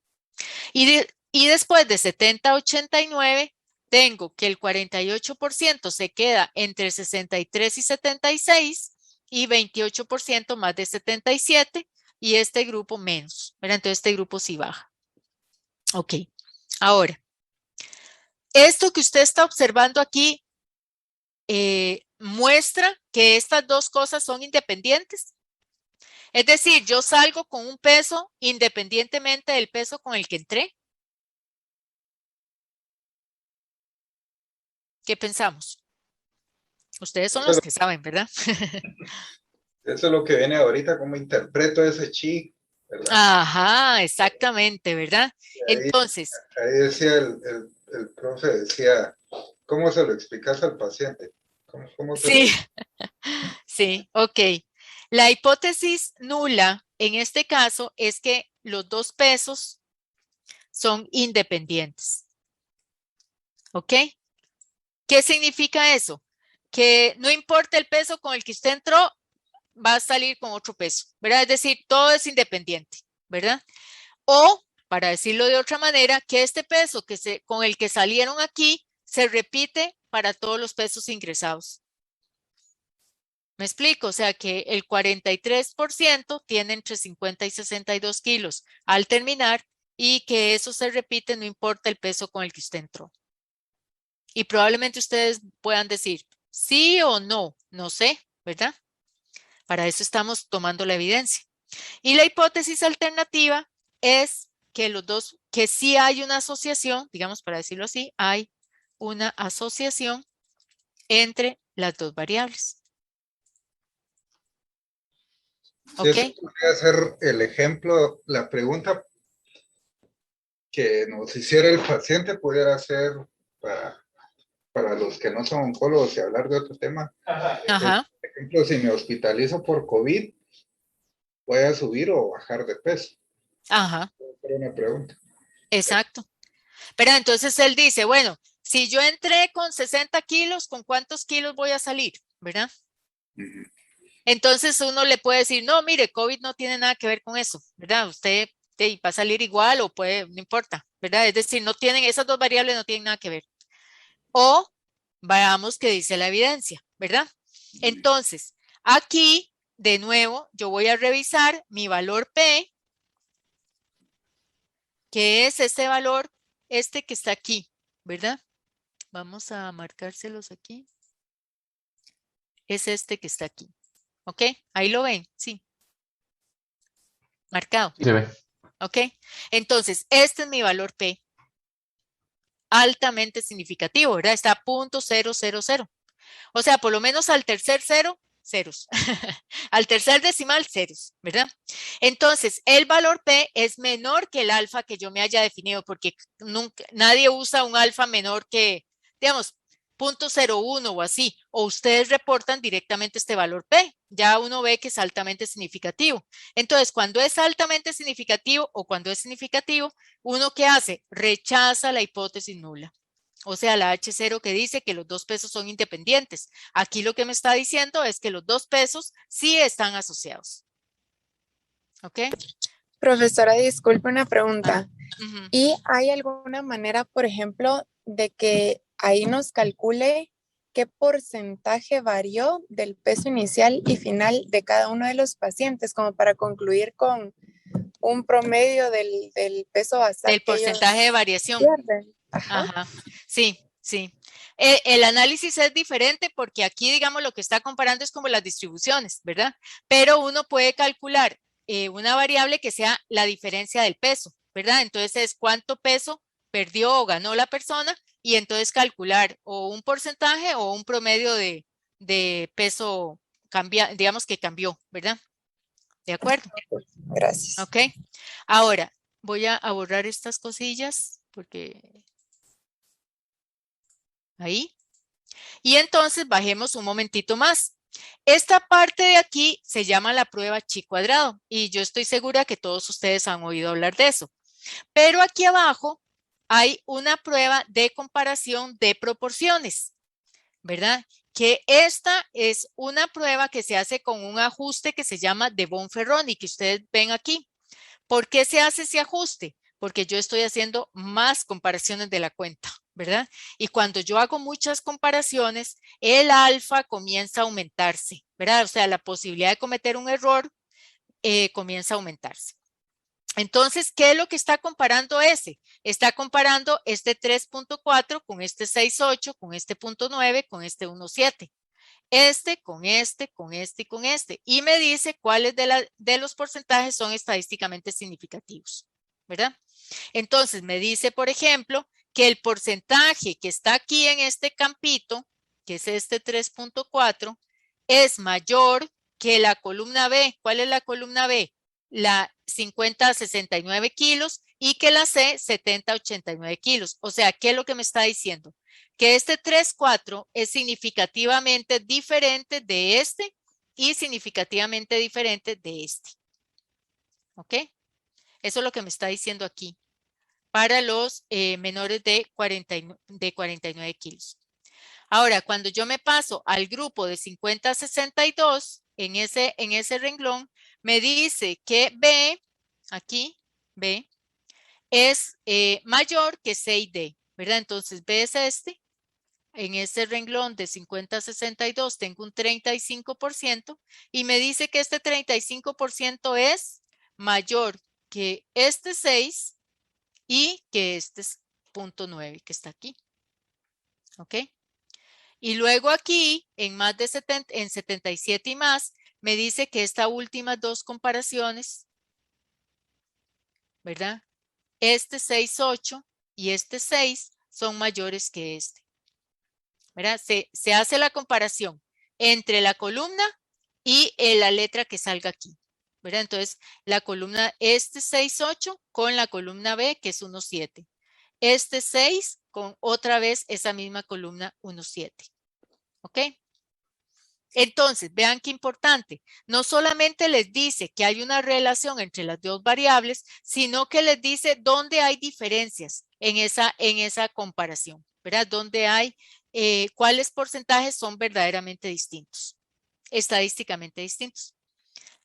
S1: Y después de 70 a 89, tengo que el 48% se queda entre 63 y 76 y 28% más de 77 y este grupo menos, ¿verdad? Entonces este grupo sí baja. Ok, ahora, esto que usted está observando aquí muestra que estas dos cosas son independientes. Es decir, yo salgo con un peso independientemente del peso con el que entré. ¿Qué pensamos? Ustedes son los que saben, ¿verdad?
S2: Eso es lo que viene ahorita, cómo interpreto ese chi, ¿verdad?
S1: Ajá, exactamente, ¿verdad? Entonces.
S2: Ahí decía el profe, decía, ¿cómo se lo explicas al paciente?
S1: Sí, sí, ok. La hipótesis nula en este caso es que los dos pesos son independientes. ¿Ok? ¿Qué significa eso? Que no importa el peso con el que usted entró, va a salir con otro peso, ¿verdad? Es decir, todo es independiente, ¿verdad? O, para decirlo de otra manera, que este peso con el que salieron aquí se repite para todos los pesos ingresados. ¿Me explico? O sea que el 43% tiene entre 50 y 62 kilos al terminar y que eso se repite no importa el peso con el que usted entró. Y probablemente ustedes puedan decir sí o no, no sé, ¿verdad? Para eso estamos tomando la evidencia. Y la hipótesis alternativa es que los dos, que sí hay una asociación, digamos para decirlo así, hay una asociación entre las dos variables.
S2: ¿Ok? Eso podría ser el ejemplo, la pregunta que nos hiciera el paciente pudiera ser para los que no son oncólogos y hablar de otro tema.
S1: Ajá.
S2: Por ejemplo, si me hospitalizo por COVID, ¿voy a subir o bajar de peso?
S1: Ajá.
S2: Una pregunta.
S1: Exacto. Pero entonces él dice, bueno, si yo entré con 60 kilos, ¿con cuántos kilos voy a salir? ¿Verdad? Entonces uno le puede decir, no, mire, COVID no tiene nada que ver con eso, ¿verdad? Usted va a salir igual o puede, no importa, ¿verdad? Es decir, no tienen, esas dos variables no tienen nada que ver. O veamos qué dice la evidencia, ¿verdad? Entonces, aquí, de nuevo, yo voy a revisar mi valor P, que es este valor, este que está aquí, ¿verdad? Vamos a marcárselos aquí. Es este que está aquí. ¿Ok? Ahí lo ven, sí. Marcado.
S6: Se ve.
S1: ¿Ok? Entonces, este es mi valor P. Altamente significativo, ¿verdad? Está a 0.000. O sea, por lo menos al tercer cero, ceros. Al tercer decimal, ceros, ¿verdad? Entonces, el valor P es menor que el alfa que yo me haya definido, porque nadie usa un alfa menor que, digamos, 0.01 o así, o ustedes reportan directamente este valor P. Ya uno ve que es altamente significativo. Entonces, cuando es altamente significativo o cuando es significativo, ¿uno qué hace? Rechaza la hipótesis nula. O sea, la H0 que dice que los dos pesos son independientes. Aquí lo que me está diciendo es que los dos pesos sí están asociados. ¿Ok?
S7: Profesora, disculpe una pregunta.
S1: Ujú.
S7: ¿Y hay alguna manera, por ejemplo, de que ahí nos calcule qué porcentaje varió del peso inicial y final de cada uno de los pacientes, como para concluir con un promedio del peso basal
S1: Del
S7: que ellos
S1: porcentaje de variación.
S7: pierden? Ajá.
S1: Ajá. Sí, sí. El análisis es diferente porque aquí, digamos, lo que está comparando es como las distribuciones, ¿verdad? Pero uno puede calcular una variable que sea la diferencia del peso, ¿verdad? Entonces es cuánto peso perdió o ganó la persona y entonces calcular o un porcentaje o un promedio de peso, digamos que cambió, ¿verdad? ¿De acuerdo?
S7: Gracias.
S1: Ok. Ahora, voy a borrar estas cosillas porque ahí. Y entonces bajemos un momentito más. Esta parte de aquí se llama la prueba chi cuadrado y yo estoy segura que todos ustedes han oído hablar de eso. Pero aquí abajo hay una prueba de comparación de proporciones, ¿verdad? Que esta es una prueba que se hace con un ajuste que se llama de Bonferroni, que ustedes ven aquí. ¿Por qué se hace ese ajuste? Porque yo estoy haciendo más comparaciones de la cuenta, ¿verdad? Y cuando yo hago muchas comparaciones, el alfa comienza a aumentarse, ¿verdad? O sea, la posibilidad de cometer un error comienza a aumentarse. Entonces, ¿qué es lo que está comparando ese? Está comparando este 3.4 con este 6.8, con este 0.9, con este 1.7. Este, con este, con este y con este. Y me dice cuáles de los porcentajes son estadísticamente significativos, ¿verdad? Entonces, me dice, por ejemplo, que el porcentaje que está aquí en este campito, que es este 3.4, es mayor que la columna B. ¿Cuál es la columna B? La 50 a 69 kilos y que la C 70 a 89 kilos. O sea, ¿qué es lo que me está diciendo? Que este 3.4 es significativamente diferente de este y significativamente diferente de este. ¿Ok? Eso es lo que me está diciendo aquí para los menores de 49 kilos. Ahora, cuando yo me paso al grupo de 50 a 62, en ese renglón, me dice que B, aquí, B, es mayor que C y D, ¿verdad? Entonces, B es este. En ese renglón de 50 a 62 tengo un 35% y me dice que este 35% es mayor que este 6 y que este es 0.9 que está aquí. ¿Ok? Y luego aquí, en más de 77 y más, me dice que estas últimas dos comparaciones, ¿verdad? Este 6.8 y este 6 son mayores que este. ¿Verdad? Se hace la comparación entre la columna y la letra que salga aquí. ¿Verdad? Entonces, la columna, este 6.8 con la columna B, que es 1.7. Este 6 con otra vez esa misma columna 1.7. ¿Ok? Entonces, vean qué importante. No solamente les dice que hay una relación entre las dos variables, sino que les dice dónde hay diferencias en esa comparación, ¿verdad? Dónde hay, cuáles porcentajes son verdaderamente distintos, estadísticamente distintos.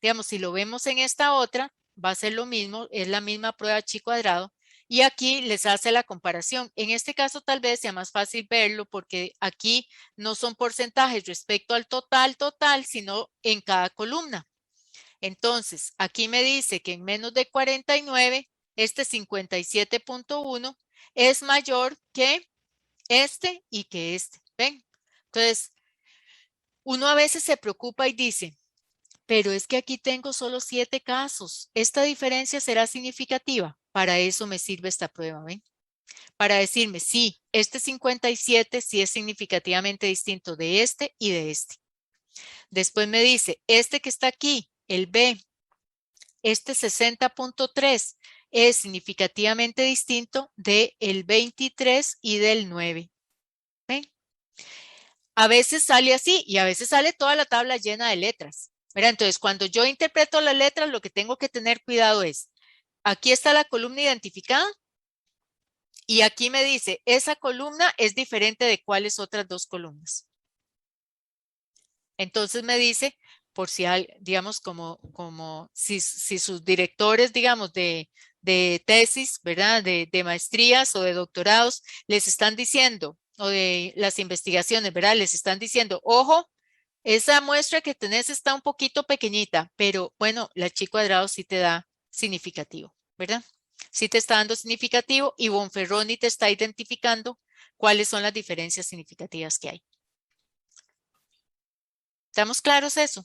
S1: Digamos, si lo vemos en esta otra, va a ser lo mismo, es la misma prueba chi cuadrado, y aquí les hace la comparación. En este caso tal vez sea más fácil verlo porque aquí no son porcentajes respecto al total, sino en cada columna. Entonces, aquí me dice que en menos de 49, este 57.1 es mayor que este y que este. ¿Ven? Entonces, uno a veces se preocupa y dice, pero es que aquí tengo solo 7 casos. ¿Esta diferencia será significativa? Para eso me sirve esta prueba, ¿ven? Para decirme, sí, este 57 sí es significativamente distinto de este y de este. Después me dice, este que está aquí, el B, este 60.3 es significativamente distinto del 23 y del 9. ¿Ven? A veces sale así y a veces sale toda la tabla llena de letras. ¿Verdad? Entonces, cuando yo interpreto las letras, lo que tengo que tener cuidado es, aquí está la columna identificada Y aquí me dice, esa columna es diferente de cuáles otras dos columnas. Entonces me dice, por si hay, digamos, como si sus directores, digamos, de tesis, ¿verdad? De maestrías o de doctorados, les están diciendo, o de las investigaciones, ¿verdad? Les están diciendo, ojo, esa muestra que tenés está un poquito pequeñita, pero bueno, la chi cuadrado sí te da significativo, ¿verdad? Sí te está dando significativo y Bonferroni te está identificando cuáles son las diferencias significativas que hay. ¿Estamos claros eso?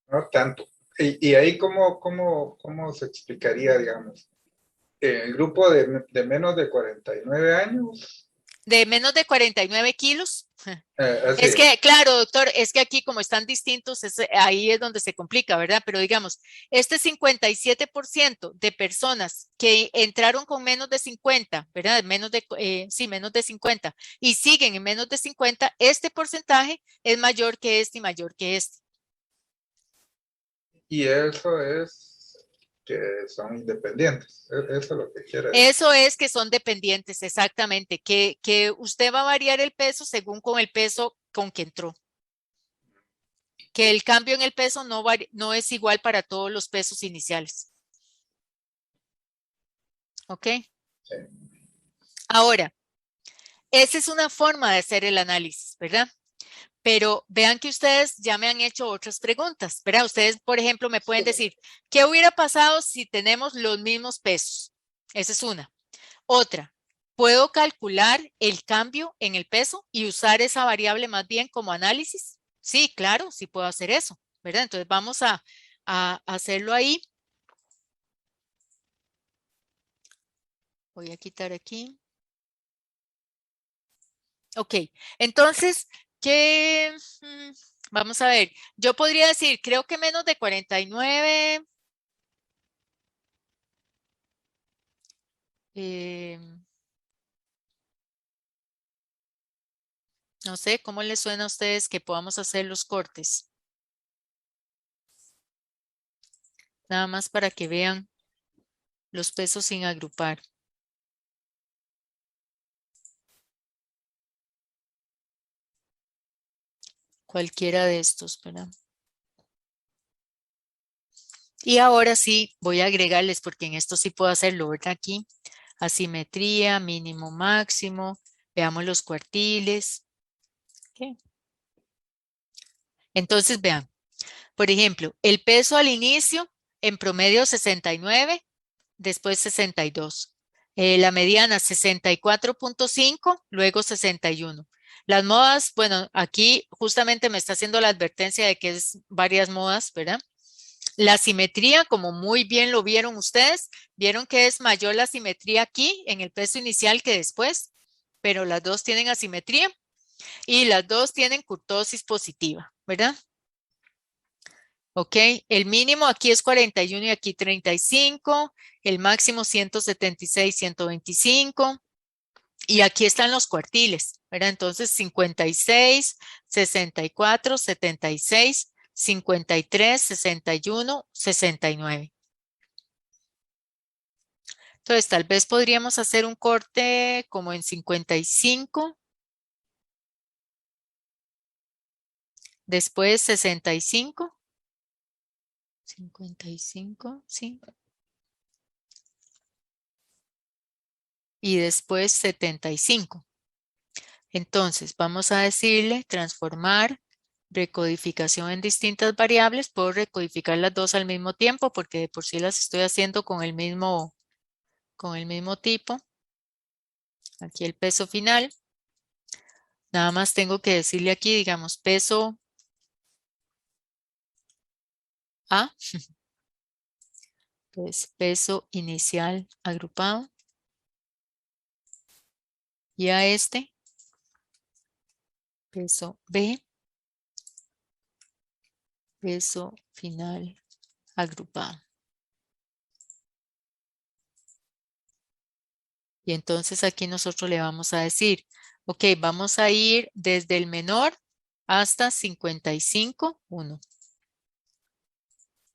S2: No tanto. Y ahí, ¿cómo se explicaría, digamos? El grupo de menos de 49 años.
S1: De menos de 49 kilos.
S2: Así
S1: Es que, claro, doctor, es que aquí como están distintos, ahí es donde se complica, ¿verdad? Pero digamos, este 57% de personas que entraron con menos de 50, ¿verdad? Menos de 50 y siguen en menos de 50, este porcentaje es mayor que este y mayor que este.
S2: Y eso es que son independientes. Eso es lo que quiere decir.
S1: Eso es que son dependientes, exactamente, que usted va a variar el peso según con el peso con que entró. Que el cambio en el peso no es igual para todos los pesos iniciales. ¿Ok?
S2: Sí.
S1: Ahora, esa es una forma de hacer el análisis, ¿verdad? Pero vean que ustedes ya me han hecho otras preguntas, ¿verdad? Ustedes, por ejemplo, me pueden decir, ¿qué hubiera pasado si tenemos los mismos pesos? Esa es una. Otra, ¿puedo calcular el cambio en el peso y usar esa variable más bien como análisis? Sí, claro, sí puedo hacer eso, ¿verdad? Entonces vamos a hacerlo ahí. Voy a quitar aquí. Ok, entonces, ¿qué? Vamos a ver, yo podría decir, creo que menos de 49. No sé, ¿cómo les suena a ustedes que podamos hacer los cortes? Nada más para que vean los pesos sin agrupar. Cualquiera de estos, ¿verdad? Y ahora sí, voy a agregarles, porque en esto sí puedo hacerlo, ¿verdad? Aquí, asimetría, mínimo, máximo. Veamos los cuartiles. ¿Qué? Entonces, vean, por ejemplo, el peso al inicio, en promedio 69, después 62. La mediana 64.5, luego 61. Las modas, bueno, aquí justamente me está haciendo la advertencia de que es varias modas, ¿verdad? La simetría, como muy bien lo vieron ustedes, vieron que es mayor la simetría aquí en el peso inicial que después, pero las dos tienen asimetría y las dos tienen kurtosis positiva, ¿verdad? Ok, el mínimo aquí es 41 y aquí 35, el máximo 176, 125 y aquí están los cuartiles, ¿verdad? Entonces 56, 64, 76, 53, 61, 69. Entonces tal vez podríamos hacer un corte como en 55, después 65, 55, sí. Y después 75. Entonces, vamos a decirle transformar, recodificación en distintas variables. Puedo recodificar las dos al mismo tiempo porque de por sí las estoy haciendo con el mismo tipo. Aquí el peso final. Nada más tengo que decirle aquí, digamos, peso A. Pues peso inicial agrupado. Y a este, peso B, peso final agrupado. Y entonces aquí nosotros le vamos a decir, ok, vamos a ir desde el menor hasta 55, 1.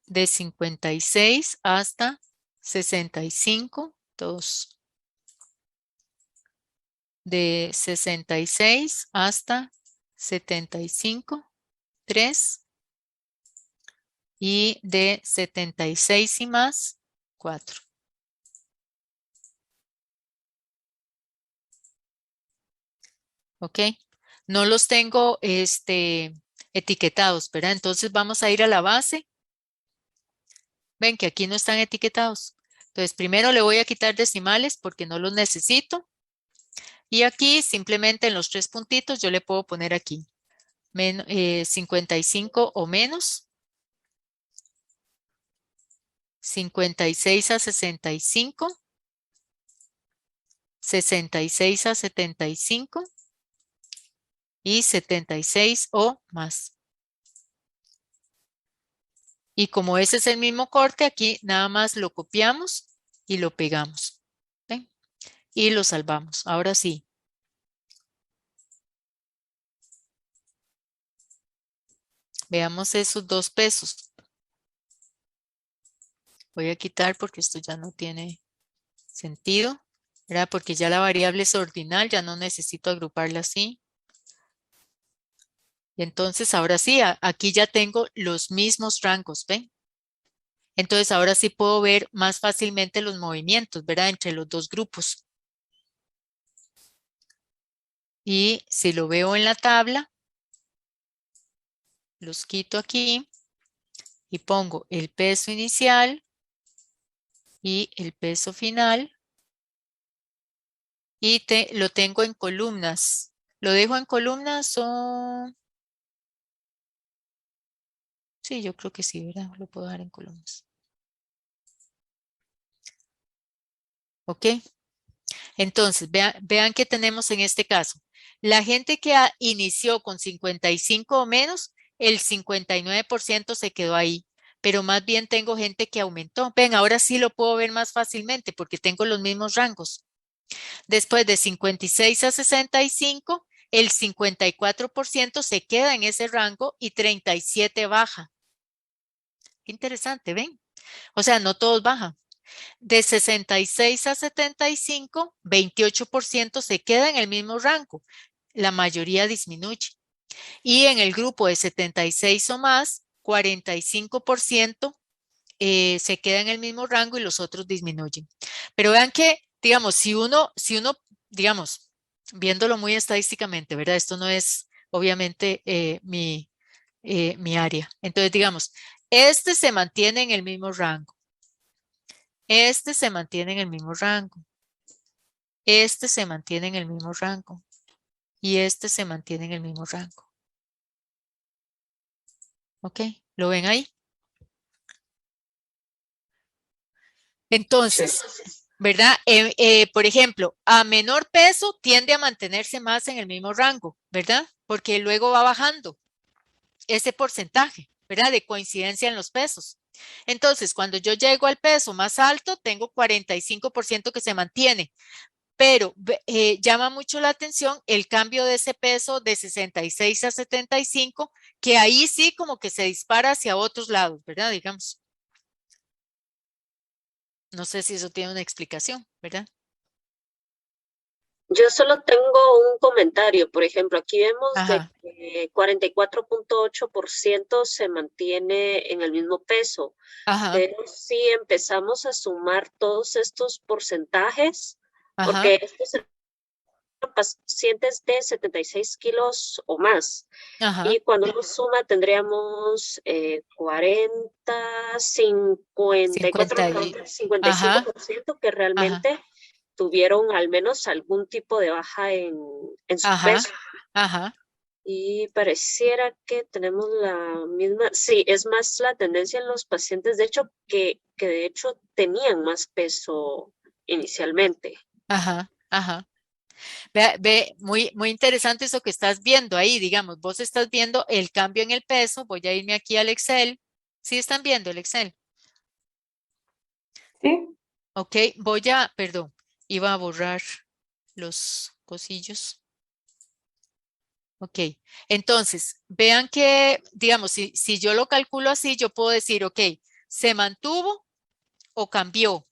S1: De 56 hasta 65, 2. de 66 hasta 75, 3. Y de 76 y más, 4. ¿Ok? No los tengo etiquetados, ¿verdad? Entonces vamos a ir a la base. Ven que aquí no están etiquetados. Entonces primero le voy a quitar decimales porque no los necesito. Y aquí simplemente en los 3 puntitos yo le puedo poner aquí 55 o menos. 56 a 65. 66 a 75. Y 76 o más. Y como ese es el mismo corte, aquí nada más lo copiamos y lo pegamos. ¿Ven? Y lo salvamos. Ahora sí. Veamos esos 2 pesos. Voy a quitar porque esto ya no tiene sentido, ¿verdad? Porque ya la variable es ordinal, ya no necesito agruparla así. Y entonces ahora sí, aquí ya tengo los mismos rangos, ¿ven? Entonces ahora sí puedo ver más fácilmente los movimientos, ¿verdad? Entre los 2 grupos. Y si lo veo en la tabla, los quito aquí y pongo el peso inicial y el peso final. Y lo tengo en columnas. ¿Lo dejo en columnas o...? Sí, yo creo que sí, ¿verdad? Lo puedo dejar en columnas. ¿Ok? Entonces, vean qué tenemos en este caso. La gente que inició con 55 o menos, el 59% se quedó ahí. Pero más bien tengo gente que aumentó. Ven, ahora sí lo puedo ver más fácilmente porque tengo los mismos rangos. Después de 56 a 65, el 54% se queda en ese rango y 37 baja. Qué interesante, ¿ven? O sea, no todos bajan. De 66 a 75, 28% se queda en el mismo rango. La mayoría disminuye. Y en el grupo de 76 o más, 45% se queda en el mismo rango y los otros disminuyen. Pero vean que, digamos, si uno, digamos, viéndolo muy estadísticamente, ¿verdad? Esto no es obviamente mi área. Entonces, digamos, este se mantiene en el mismo rango. Este se mantiene en el mismo rango. Este se mantiene en el mismo rango. Y este se mantiene en el mismo rango. ¿Ok? ¿Lo ven ahí? Entonces, ¿verdad? Por ejemplo, a menor peso tiende a mantenerse más en el mismo rango, ¿verdad? Porque luego va bajando ese porcentaje, ¿verdad? De coincidencia en los pesos. Entonces, cuando yo llego al peso más alto, tengo 45% que se mantiene, pero llama mucho la atención el cambio de ese peso de 66 a 75, que ahí sí como que se dispara hacia otros lados, ¿verdad? Digamos. No sé si eso tiene una explicación, ¿verdad?
S5: Yo solo tengo un comentario. Por ejemplo, aquí vemos
S1: Ajá.
S5: de que 44.8% se mantiene en el mismo peso.
S1: Ajá.
S5: Pero si empezamos a sumar todos estos porcentajes,
S1: Ajá.
S5: porque estos son pacientes de 76 kilos o más.
S1: Ajá.
S5: Y cuando uno suma tendríamos 40, 54, 55% que realmente
S1: Ajá.
S5: tuvieron al menos algún tipo de baja en su
S1: Ajá.
S5: peso.
S1: Ajá.
S5: Y pareciera que tenemos la misma, sí, es más la tendencia en los pacientes, de hecho, que de hecho tenían más peso inicialmente.
S1: Ajá. Ajá. Ve, muy, muy interesante eso que estás viendo ahí, digamos, vos estás viendo el cambio en el peso, voy a irme aquí al Excel, ¿sí están viendo el Excel?
S8: Sí.
S1: Ok, perdón, iba a borrar los cosillos. Ok, entonces, vean que, digamos, si yo lo calculo así, yo puedo decir, ok, ¿se mantuvo o cambió?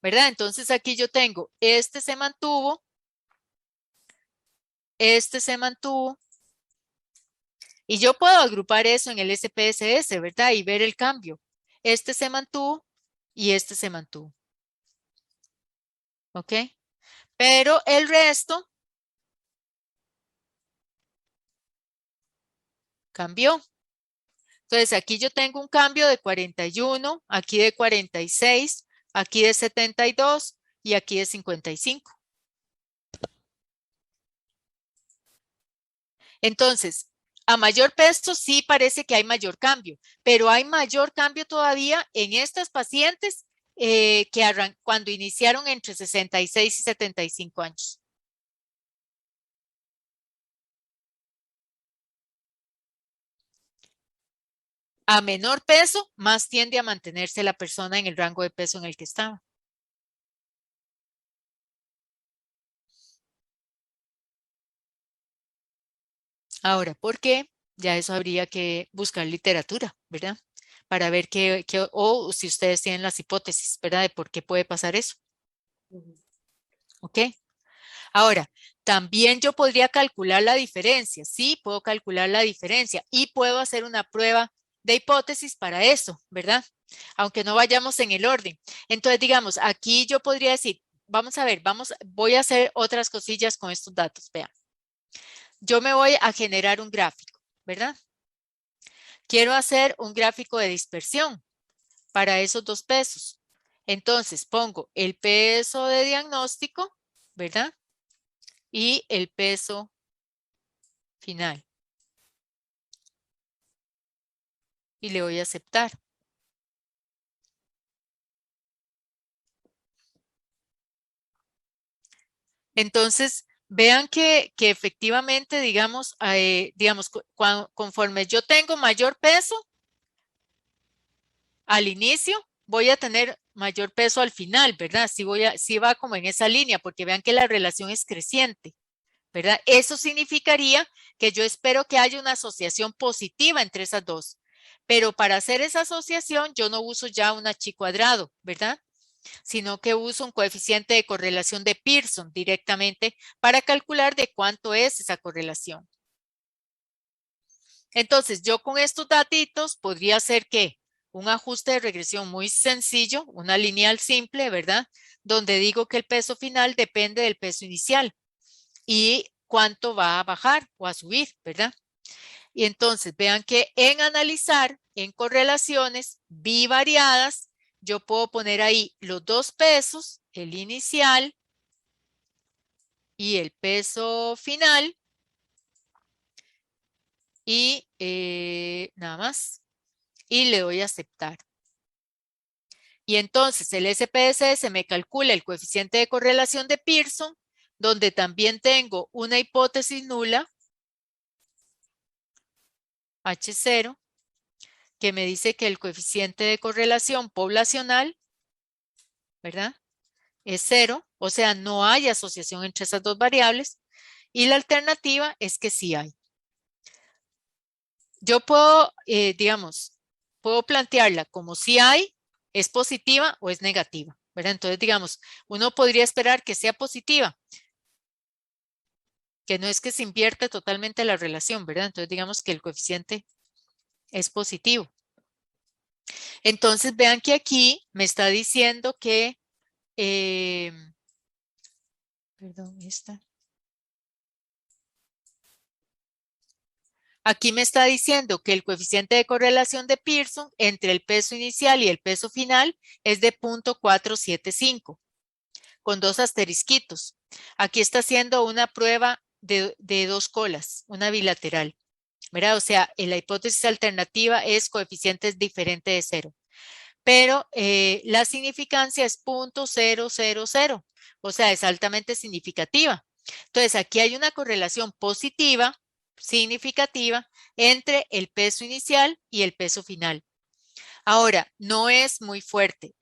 S1: ¿verdad? Entonces aquí yo tengo, este se mantuvo, este se mantuvo, y yo puedo agrupar eso en el SPSS, ¿verdad? Y ver el cambio. Este se mantuvo y este se mantuvo. ¿Ok? Pero el resto cambió. Entonces aquí yo tengo un cambio de 41, aquí de 46, aquí de 72 y aquí de 55. Entonces, a mayor peso sí parece que hay mayor cambio, pero hay mayor cambio todavía en estas pacientes que cuando iniciaron entre 66 y 75 años. A menor peso, más tiende a mantenerse la persona en el rango de peso en el que estaba. Ahora, ¿por qué? Ya eso habría que buscar literatura, ¿verdad? Para ver o si ustedes tienen las hipótesis, ¿verdad? De por qué puede pasar eso. ¿Ok? Ahora, también yo podría calcular la diferencia. Sí, puedo calcular la diferencia y puedo hacer una prueba de hipótesis para eso, ¿verdad? Aunque no vayamos en el orden. Entonces, digamos, aquí yo podría decir, vamos a ver, voy a hacer otras cosillas con estos datos. Vean, yo me voy a generar un gráfico, ¿verdad? Quiero hacer un gráfico de dispersión para esos dos pesos. Entonces, pongo el peso de diagnóstico, ¿verdad? Y el peso final. Y le voy a aceptar. Entonces, vean que efectivamente, digamos, conforme yo tengo mayor peso al inicio, voy a tener mayor peso al final, ¿verdad? Sí va como en esa línea, porque vean que la relación es creciente, ¿verdad? Eso significaría que yo espero que haya una asociación positiva entre esas dos. Pero para hacer esa asociación, yo no uso ya un H cuadrado, ¿verdad? Sino que uso un coeficiente de correlación de Pearson directamente para calcular de cuánto es esa correlación. Entonces, yo con estos datitos podría hacer que un ajuste de regresión muy sencillo, una lineal simple, ¿verdad? Donde digo que el peso final depende del peso inicial y cuánto va a bajar o a subir, ¿verdad? Y entonces vean que en analizar, en correlaciones bivariadas, yo puedo poner ahí los dos pesos, el inicial y el peso final, y nada más, y le doy a aceptar. Y entonces el SPSS me calcula el coeficiente de correlación de Pearson, donde también tengo una hipótesis nula, H0, que me dice que el coeficiente de correlación poblacional, ¿verdad? Es 0, o sea, no hay asociación entre esas dos variables, y la alternativa es que sí hay. Yo puedo, puedo plantearla como si hay, es positiva o es negativa, ¿verdad? Entonces, digamos, uno podría esperar que sea positiva, que no es que se invierte totalmente la relación, ¿verdad? Entonces, digamos que el coeficiente es positivo. Entonces, vean que aquí me está diciendo que, perdón, esta. Aquí me está diciendo que el coeficiente de correlación de Pearson entre el peso inicial y el peso final es de 0.475, con dos asterisquitos. Aquí está haciendo una prueba de dos colas, una bilateral, ¿verdad? O sea, la hipótesis alternativa es coeficientes diferentes de 0. Pero la significancia es 0.000, o sea, es altamente significativa. Entonces, aquí hay una correlación positiva, significativa, entre el peso inicial y el peso final. Ahora, no es muy fuerte,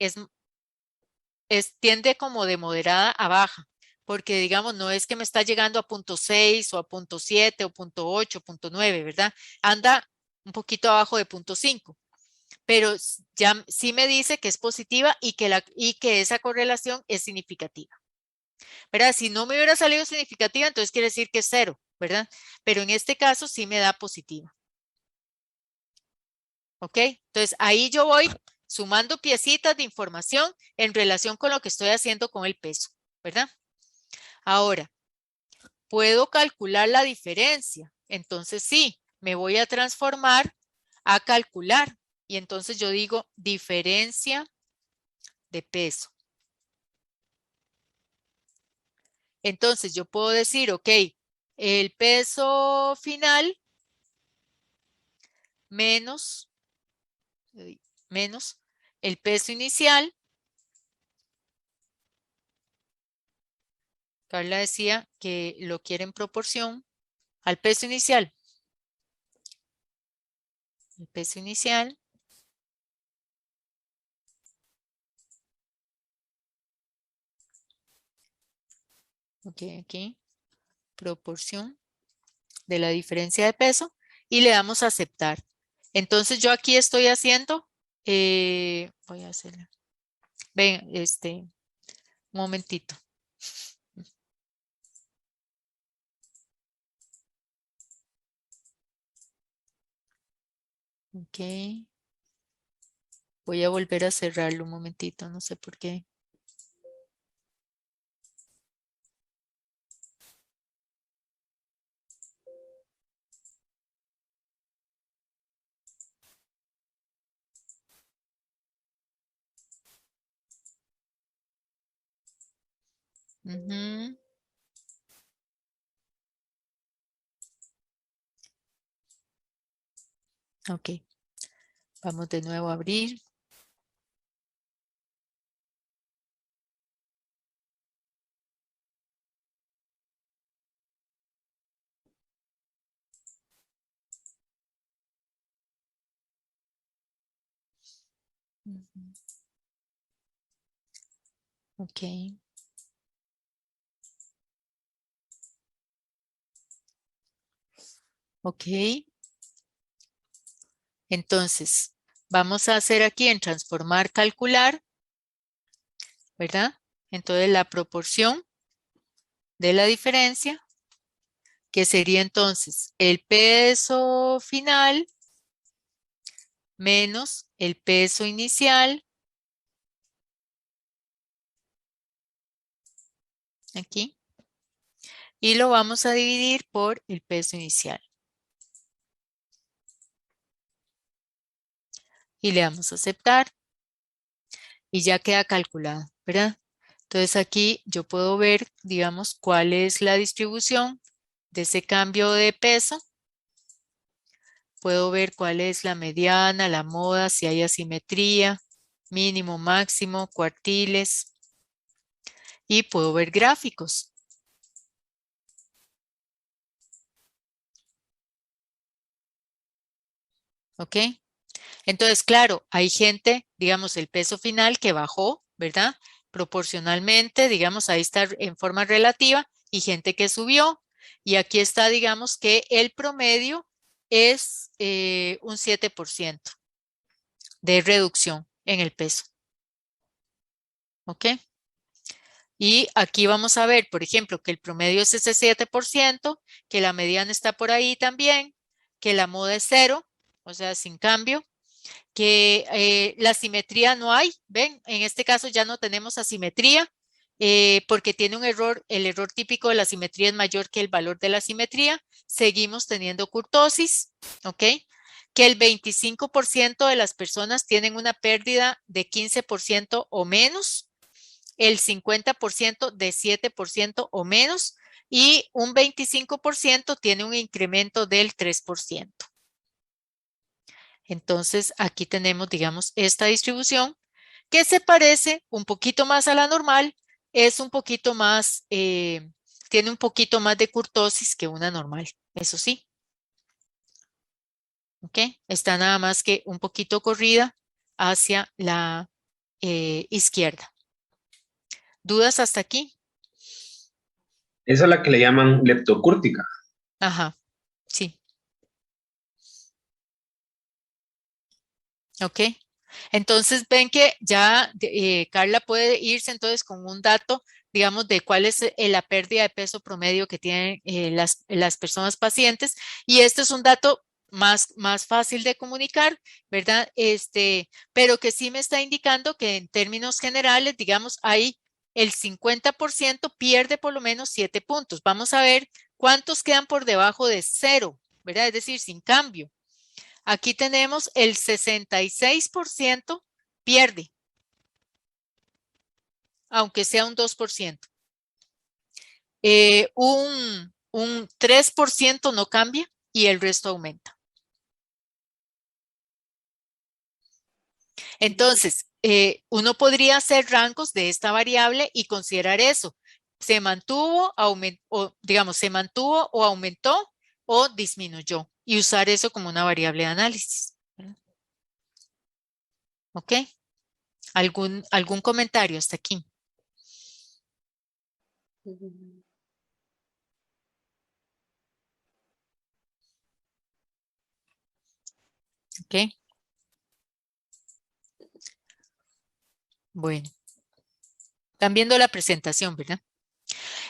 S1: tiende como de moderada a baja, porque digamos, no es que me está llegando a 0.6 o a 0.7 o 0.8, 0.9, ¿verdad? Anda un poquito abajo de 0.5. pero ya sí me dice que es positiva y que esa correlación es significativa. ¿Verdad? Si no me hubiera salido significativa, entonces quiere decir que es 0, ¿verdad? Pero en este caso sí me da positiva. ¿Ok? Entonces ahí yo voy sumando piecitas de información en relación con lo que estoy haciendo con el peso, ¿verdad? Ahora, puedo calcular la diferencia. Entonces sí, me voy a transformar a calcular. Y entonces yo digo diferencia de peso. Entonces yo puedo decir, ok, el peso final menos el peso inicial. Carla decía que lo quiere en proporción al peso inicial. El peso inicial. Ok, aquí. Proporción de la diferencia de peso. Y le damos a aceptar. Entonces yo aquí estoy haciendo, voy a hacerla. Ven, un momentito. Ok. Voy a volver a cerrarlo un momentito, no sé por qué. Ujú. Ok. Vamos de nuevo a abrir. Ujú. Ok. Ok. Entonces, vamos a hacer aquí en transformar, calcular, ¿verdad? Entonces, la proporción de la diferencia, que sería entonces el peso final menos el peso inicial, aquí, y lo vamos a dividir por el peso inicial. Y le damos a aceptar y ya queda calculado, ¿verdad? Entonces aquí yo puedo ver, digamos, cuál es la distribución de ese cambio de peso. Puedo ver cuál es la mediana, la moda, si hay asimetría, mínimo, máximo, cuartiles. Y puedo ver gráficos. ¿Ok? Entonces, claro, hay gente, digamos, el peso final que bajó, ¿verdad? Proporcionalmente, digamos, ahí está en forma relativa, y gente que subió. Y aquí está, digamos, que el promedio es un 7% de reducción en el peso. ¿Ok? Y aquí vamos a ver, por ejemplo, que el promedio es ese 7%, que la mediana está por ahí también, que la moda es 0, o sea, sin cambio, que la simetría no hay, ¿ven? En este caso ya no tenemos asimetría porque tiene un error, el error típico de la simetría es mayor que el valor de la simetría. Seguimos teniendo kurtosis, ¿ok? Que el 25% de las personas tienen una pérdida de 15% o menos, el 50% de 7% o menos y un 25% tiene un incremento del 3%. Entonces, aquí tenemos, digamos, esta distribución que se parece un poquito más a la normal, es un poquito más, tiene un poquito más de kurtosis que una normal, eso sí. ¿Ok? Está nada más que un poquito corrida hacia la izquierda. ¿Dudas hasta aquí?
S3: Esa es la que le llaman leptocúrtica.
S1: Ajá, sí. ¿Ok? Entonces ven que ya Carla puede irse entonces con un dato, digamos, de cuál es la pérdida de peso promedio que tienen las personas pacientes, y este es un dato más fácil de comunicar, ¿verdad? Pero que sí me está indicando que en términos generales, digamos, ahí el 50% pierde por lo menos 7 puntos. Vamos a ver cuántos quedan por debajo de 0, ¿verdad? Es decir, sin cambio. Aquí tenemos el 66% pierde, aunque sea un 2%. Un 3% no cambia y el resto aumenta. Entonces, uno podría hacer rangos de esta variable y considerar eso. Se mantuvo, se mantuvo o aumentó o disminuyó, y usar eso como una variable de análisis. ¿Ok? ¿Algún comentario hasta aquí? ¿Ok? Bueno, están viendo la presentación, ¿verdad?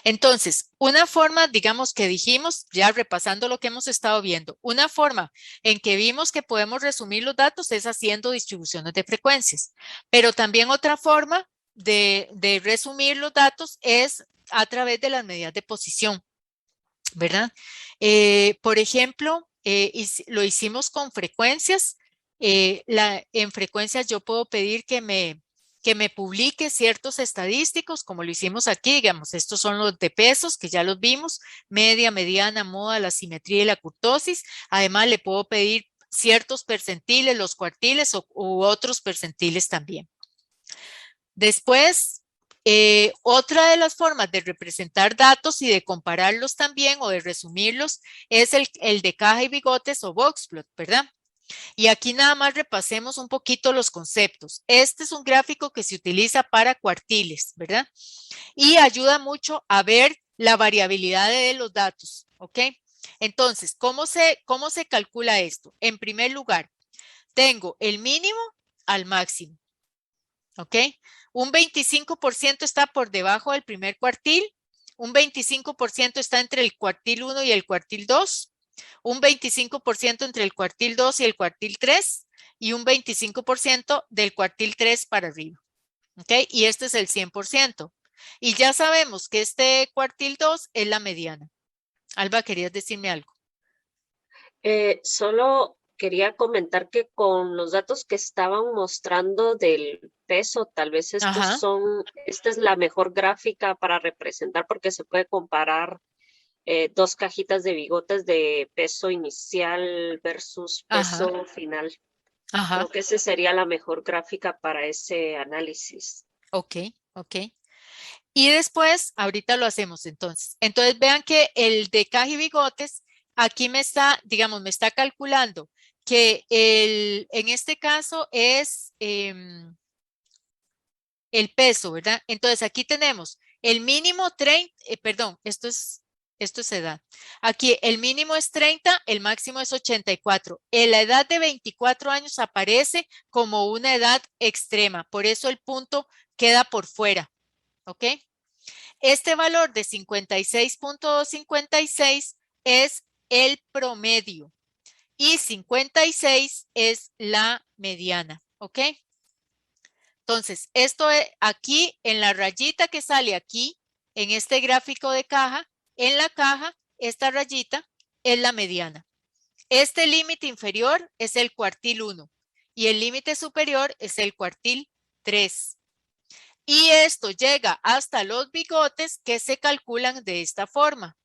S1: Entonces, una forma, digamos, que dijimos, ya repasando lo que hemos estado viendo, una forma en que vimos que podemos resumir los datos es haciendo distribuciones de frecuencias, pero también otra forma de resumir los datos es a través de las medidas de posición, ¿verdad? Por ejemplo, lo hicimos con frecuencias. En frecuencias yo puedo pedir que me publique ciertos estadísticos, como lo hicimos aquí, digamos, estos son los de pesos, que ya los vimos, media, mediana, moda, la simetría y la kurtosis. Además, le puedo pedir ciertos percentiles, los cuartiles u otros percentiles también. Después, otra de las formas de representar datos y de compararlos también o de resumirlos es el de caja y bigotes o boxplot, ¿verdad? Y aquí nada más repasemos un poquito los conceptos. Este es un gráfico que se utiliza para cuartiles, ¿verdad? Y ayuda mucho a ver la variabilidad de los datos, ¿ok? Entonces, ¿cómo se calcula esto? En primer lugar, tengo el mínimo al máximo, ¿ok? Un 25% está por debajo del primer cuartil, un 25% está entre el cuartil 1 y el cuartil 2, un 25% entre el cuartil 2 y el cuartil 3 y un 25% del cuartil 3 para arriba, ¿ok? Y este es el 100%. Y ya sabemos que este cuartil 2 es la mediana. Alba, ¿querías decirme algo?
S5: Solo quería comentar que con los datos que estaban mostrando del peso, tal vez
S1: Ajá,
S5: esta es la mejor gráfica para representar porque se puede comparar dos cajitas de bigotes de peso inicial versus
S1: ajá,
S5: peso final.
S1: ajá.
S5: Creo que esa sería la mejor gráfica para ese análisis.
S1: Ok, ok. Y después, ahorita lo hacemos entonces. Entonces vean que el de caja y bigotes, aquí me está, digamos, me está calculando que en este caso es el peso, ¿verdad? Entonces aquí tenemos el mínimo 30, perdón, esto es edad. Aquí el mínimo es 30, el máximo es 84. La edad de 24 años aparece como una edad extrema, por eso el punto queda por fuera, ¿ok? Este valor de 56.56 es el promedio y 56 es la mediana, ¿ok? Entonces, esto es aquí en la rayita que sale aquí, en este gráfico de caja, en la caja, esta rayita es la mediana. Este límite inferior es el cuartil 1 y el límite superior es el cuartil 3. Y esto llega hasta los bigotes que se calculan de esta forma.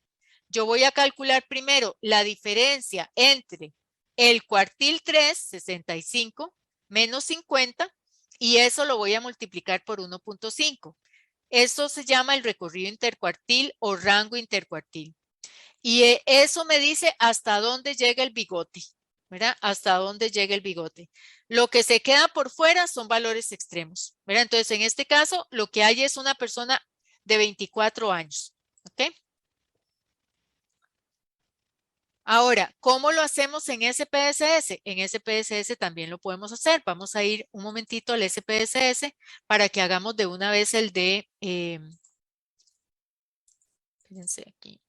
S1: Yo voy a calcular primero la diferencia entre el cuartil 3, 65, menos 50, y eso lo voy a multiplicar por 1.5. Esto se llama el recorrido intercuartil o rango intercuartil. Y eso me dice hasta dónde llega el bigote, ¿verdad? Hasta dónde llega el bigote. Lo que se queda por fuera son valores extremos, ¿verdad? Entonces, en este caso, lo que hay es una persona de 24 años, ¿ok? Ahora, ¿cómo lo hacemos en SPSS? En SPSS también lo podemos hacer. Vamos a ir un momentito al SPSS para que hagamos de una vez el de... fíjense aquí.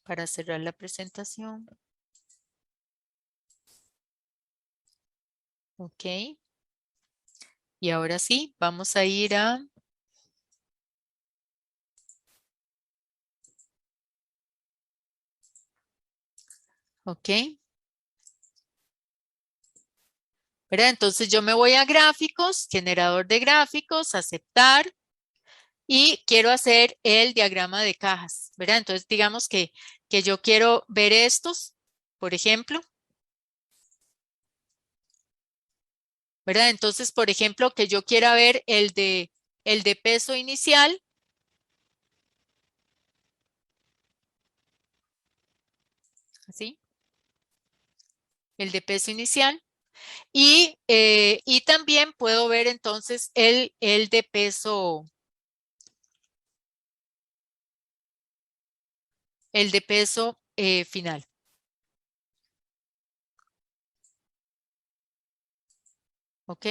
S1: Para cerrar la presentación. Ok. Y ahora sí, vamos a ir a... Ok. ¿Verdad? Entonces yo me voy a gráficos, generador de gráficos, aceptar y quiero hacer el diagrama de cajas, ¿verdad? Entonces digamos que yo quiero ver estos, por ejemplo, ¿verdad? Entonces, por ejemplo, que yo quiera ver el de peso inicial. Así. El de peso inicial. Y también puedo ver entonces el de peso. El de peso final. ¿Ok?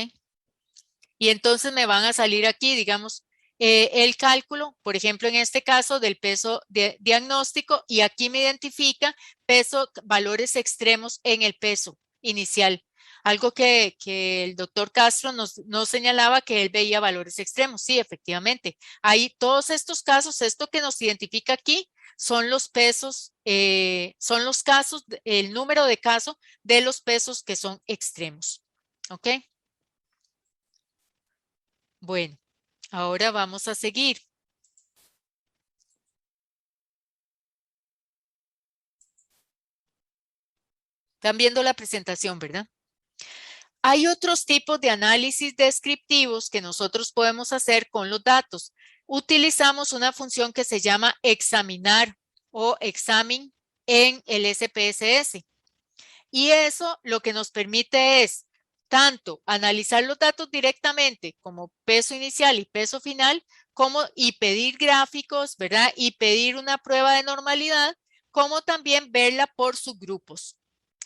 S1: Y entonces me van a salir aquí, digamos, el cálculo, por ejemplo, en este caso del peso diagnóstico, y aquí me identifica peso, valores extremos en el peso inicial. Algo que el doctor Castro nos señalaba que él veía valores extremos. Sí, efectivamente. Ahí todos estos casos, esto que nos identifica aquí, son los pesos, son los casos, el número de casos de los pesos que son extremos. ¿Ok? Bueno, ahora vamos a seguir. Están viendo la presentación, ¿verdad? Hay otros tipos de análisis descriptivos que nosotros podemos hacer con los datos. Utilizamos una función que se llama examinar o examine en el SPSS. Y eso lo que nos permite es tanto analizar los datos directamente como peso inicial y peso final, y pedir gráficos, ¿verdad? Y pedir una prueba de normalidad, como también verla por subgrupos,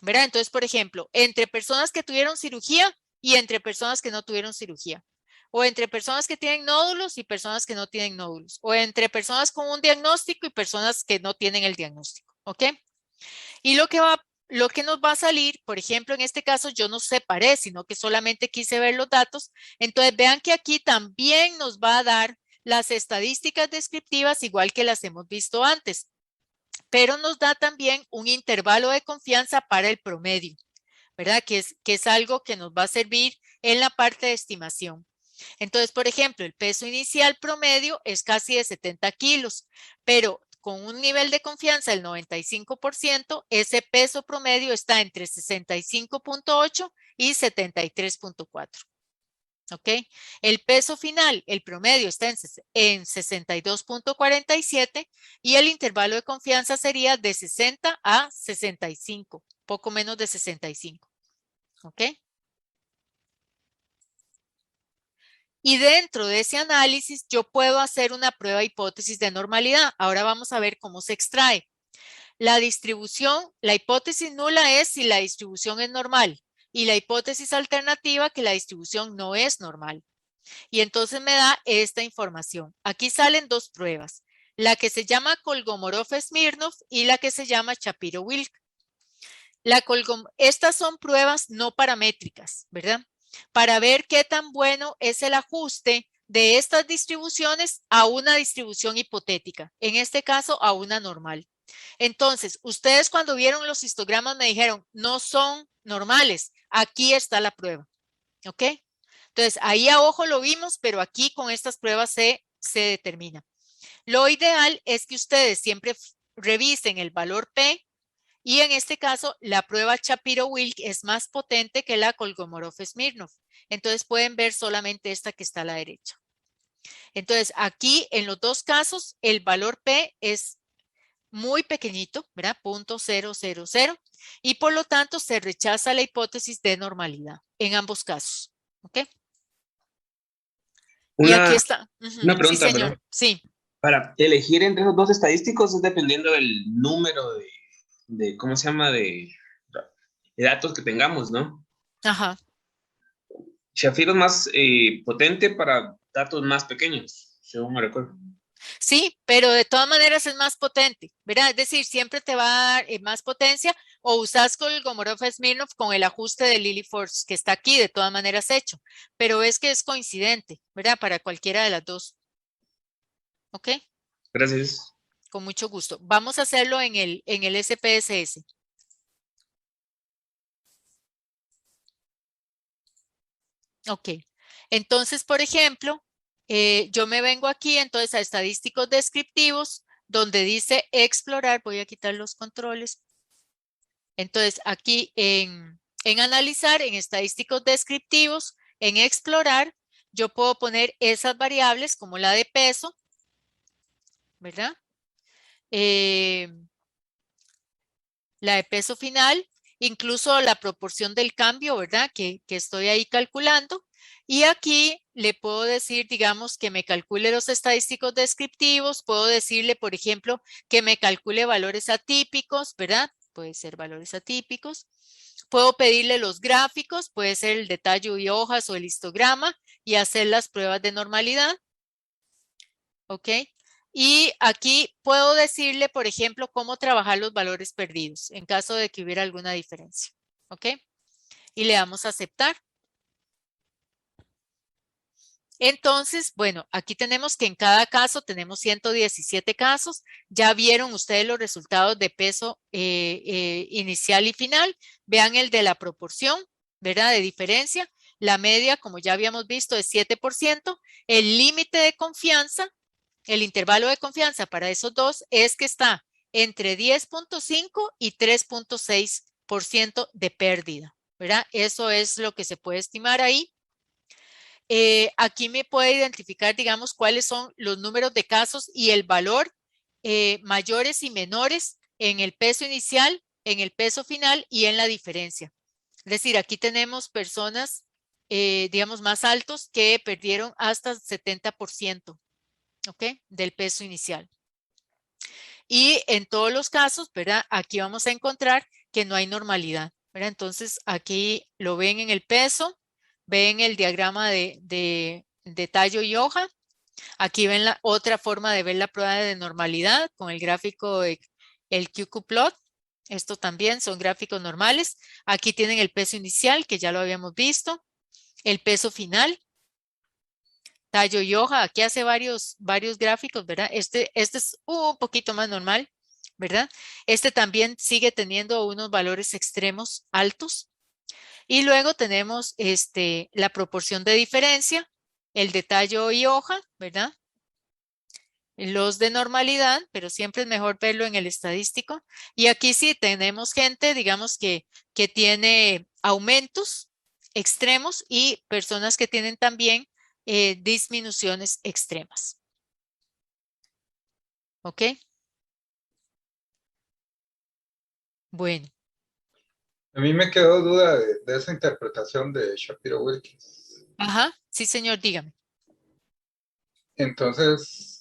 S1: ¿verdad? Entonces, por ejemplo, entre personas que tuvieron cirugía y entre personas que no tuvieron cirugía. O entre personas que tienen nódulos y personas que no tienen nódulos. O entre personas con un diagnóstico y personas que no tienen el diagnóstico. ¿Ok? Y lo que nos va a salir, por ejemplo, en este caso yo no separé, sino que solamente quise ver los datos. Entonces vean que aquí también nos va a dar las estadísticas descriptivas igual que las hemos visto antes, pero nos da también un intervalo de confianza para el promedio, ¿verdad? Que es algo que nos va a servir en la parte de estimación. Entonces, por ejemplo, el peso inicial promedio es casi de 70 kilos, pero con un nivel de confianza del 95%, ese peso promedio está entre 65.8 y 73.4. ¿Ok? El peso final, el promedio está en 62.47 y el intervalo de confianza sería de 60 a 65, poco menos de 65. ¿Ok? Y dentro de ese análisis yo puedo hacer una prueba de hipótesis de normalidad. Ahora vamos a ver cómo se extrae. La distribución, la hipótesis nula es si la distribución es normal y la hipótesis alternativa que la distribución no es normal. Y entonces me da esta información. Aquí salen dos pruebas, la que se llama Kolmogorov-Smirnov y la que se llama Shapiro-Wilk. Estas son pruebas no paramétricas, ¿verdad? Para ver qué tan bueno es el ajuste de estas distribuciones a una distribución hipotética, en este caso a una normal. Entonces, ustedes cuando vieron los histogramas me dijeron, no son normales, aquí está la prueba, ¿ok? Entonces, ahí a ojo lo vimos, pero aquí con estas pruebas se determina. Lo ideal es que ustedes siempre revisen el valor P. Y en este caso, la prueba Shapiro-Wilk es más potente que la Kolmogorov-Smirnov. Entonces pueden ver solamente esta que está a la derecha. Entonces aquí en los dos casos, el valor P es muy pequeñito, ¿verdad? 0.000 y por lo tanto se rechaza la hipótesis de normalidad en ambos casos. ¿Ok? Y aquí está.
S8: Una
S1: Sí,
S8: pregunta,
S1: señor.
S8: perdón.
S1: Sí.
S3: Para elegir entre los dos estadísticos es dependiendo del número ¿cómo se llama? De datos que tengamos, ¿no?
S1: Ajá.
S3: Shafiro es más potente para datos más pequeños, según me recuerdo.
S1: Sí, pero de todas maneras es más potente, ¿verdad? Es decir, siempre te va a dar más potencia o usas con el Gomorov-Smirnov con el ajuste de Lily-Force que está aquí de todas maneras hecho, pero es que es coincidente, ¿verdad? Para cualquiera de las dos. ¿Ok?
S3: Gracias.
S1: Con mucho gusto. Vamos a hacerlo en el SPSS. Ok. Entonces, por ejemplo, yo me vengo aquí entonces a estadísticos descriptivos donde dice explorar. Voy a quitar los controles. Entonces, aquí en analizar, en estadísticos descriptivos, en explorar, yo puedo poner esas variables como la de peso, ¿verdad? La de peso final, incluso la proporción del cambio, ¿verdad? Que estoy ahí calculando. Y aquí le puedo decir, digamos, que me calcule los estadísticos descriptivos. Puedo decirle, por ejemplo, que me calcule valores atípicos, ¿verdad? Puede ser valores atípicos. Puedo pedirle los gráficos, puede ser el detalle y hojas o el histograma y hacer las pruebas de normalidad. ¿Ok? Y aquí puedo decirle, por ejemplo, cómo trabajar los valores perdidos en caso de que hubiera alguna diferencia. ¿Ok? Y le damos a aceptar. Entonces, bueno, aquí tenemos que en cada caso tenemos 117 casos. Ya vieron ustedes los resultados de peso inicial y final. Vean el de la proporción, ¿verdad? De diferencia. La media, como ya habíamos visto, es 7%. El límite de confianza, el intervalo de confianza para esos dos es que está entre 10.5 y 3.6% de pérdida, ¿verdad? Eso es lo que se puede estimar ahí. Aquí me puede identificar, digamos, cuáles son los números de casos y el valor mayores y menores en el peso inicial, en el peso final y en la diferencia. Es decir, aquí tenemos personas, digamos, más altos que perdieron hasta 70%, ¿ok? Del peso inicial. Y en todos los casos, ¿verdad? Aquí vamos a encontrar que no hay normalidad, ¿verdad? Entonces, aquí lo ven en el peso, ven el diagrama de tallo y hoja. Aquí ven la otra forma de ver la prueba de normalidad con el gráfico, el QQ-plot. Esto también son gráficos normales. Aquí tienen el peso inicial, que ya lo habíamos visto, el peso final, tallo y hoja. Aquí hace varios gráficos, ¿verdad? Este es un poquito más normal, ¿verdad? Este también sigue teniendo unos valores extremos altos. Y luego tenemos la proporción de diferencia, el de tallo y hoja, ¿verdad? Los de normalidad, pero siempre es mejor verlo en el estadístico. Y aquí sí tenemos gente, digamos, que tiene aumentos extremos y personas que tienen también disminuciones extremas. ¿Ok? Bueno.
S2: A mí me quedó duda de esa interpretación de Shapiro-Wilkins.
S1: Ajá, sí, señor, dígame.
S2: Entonces,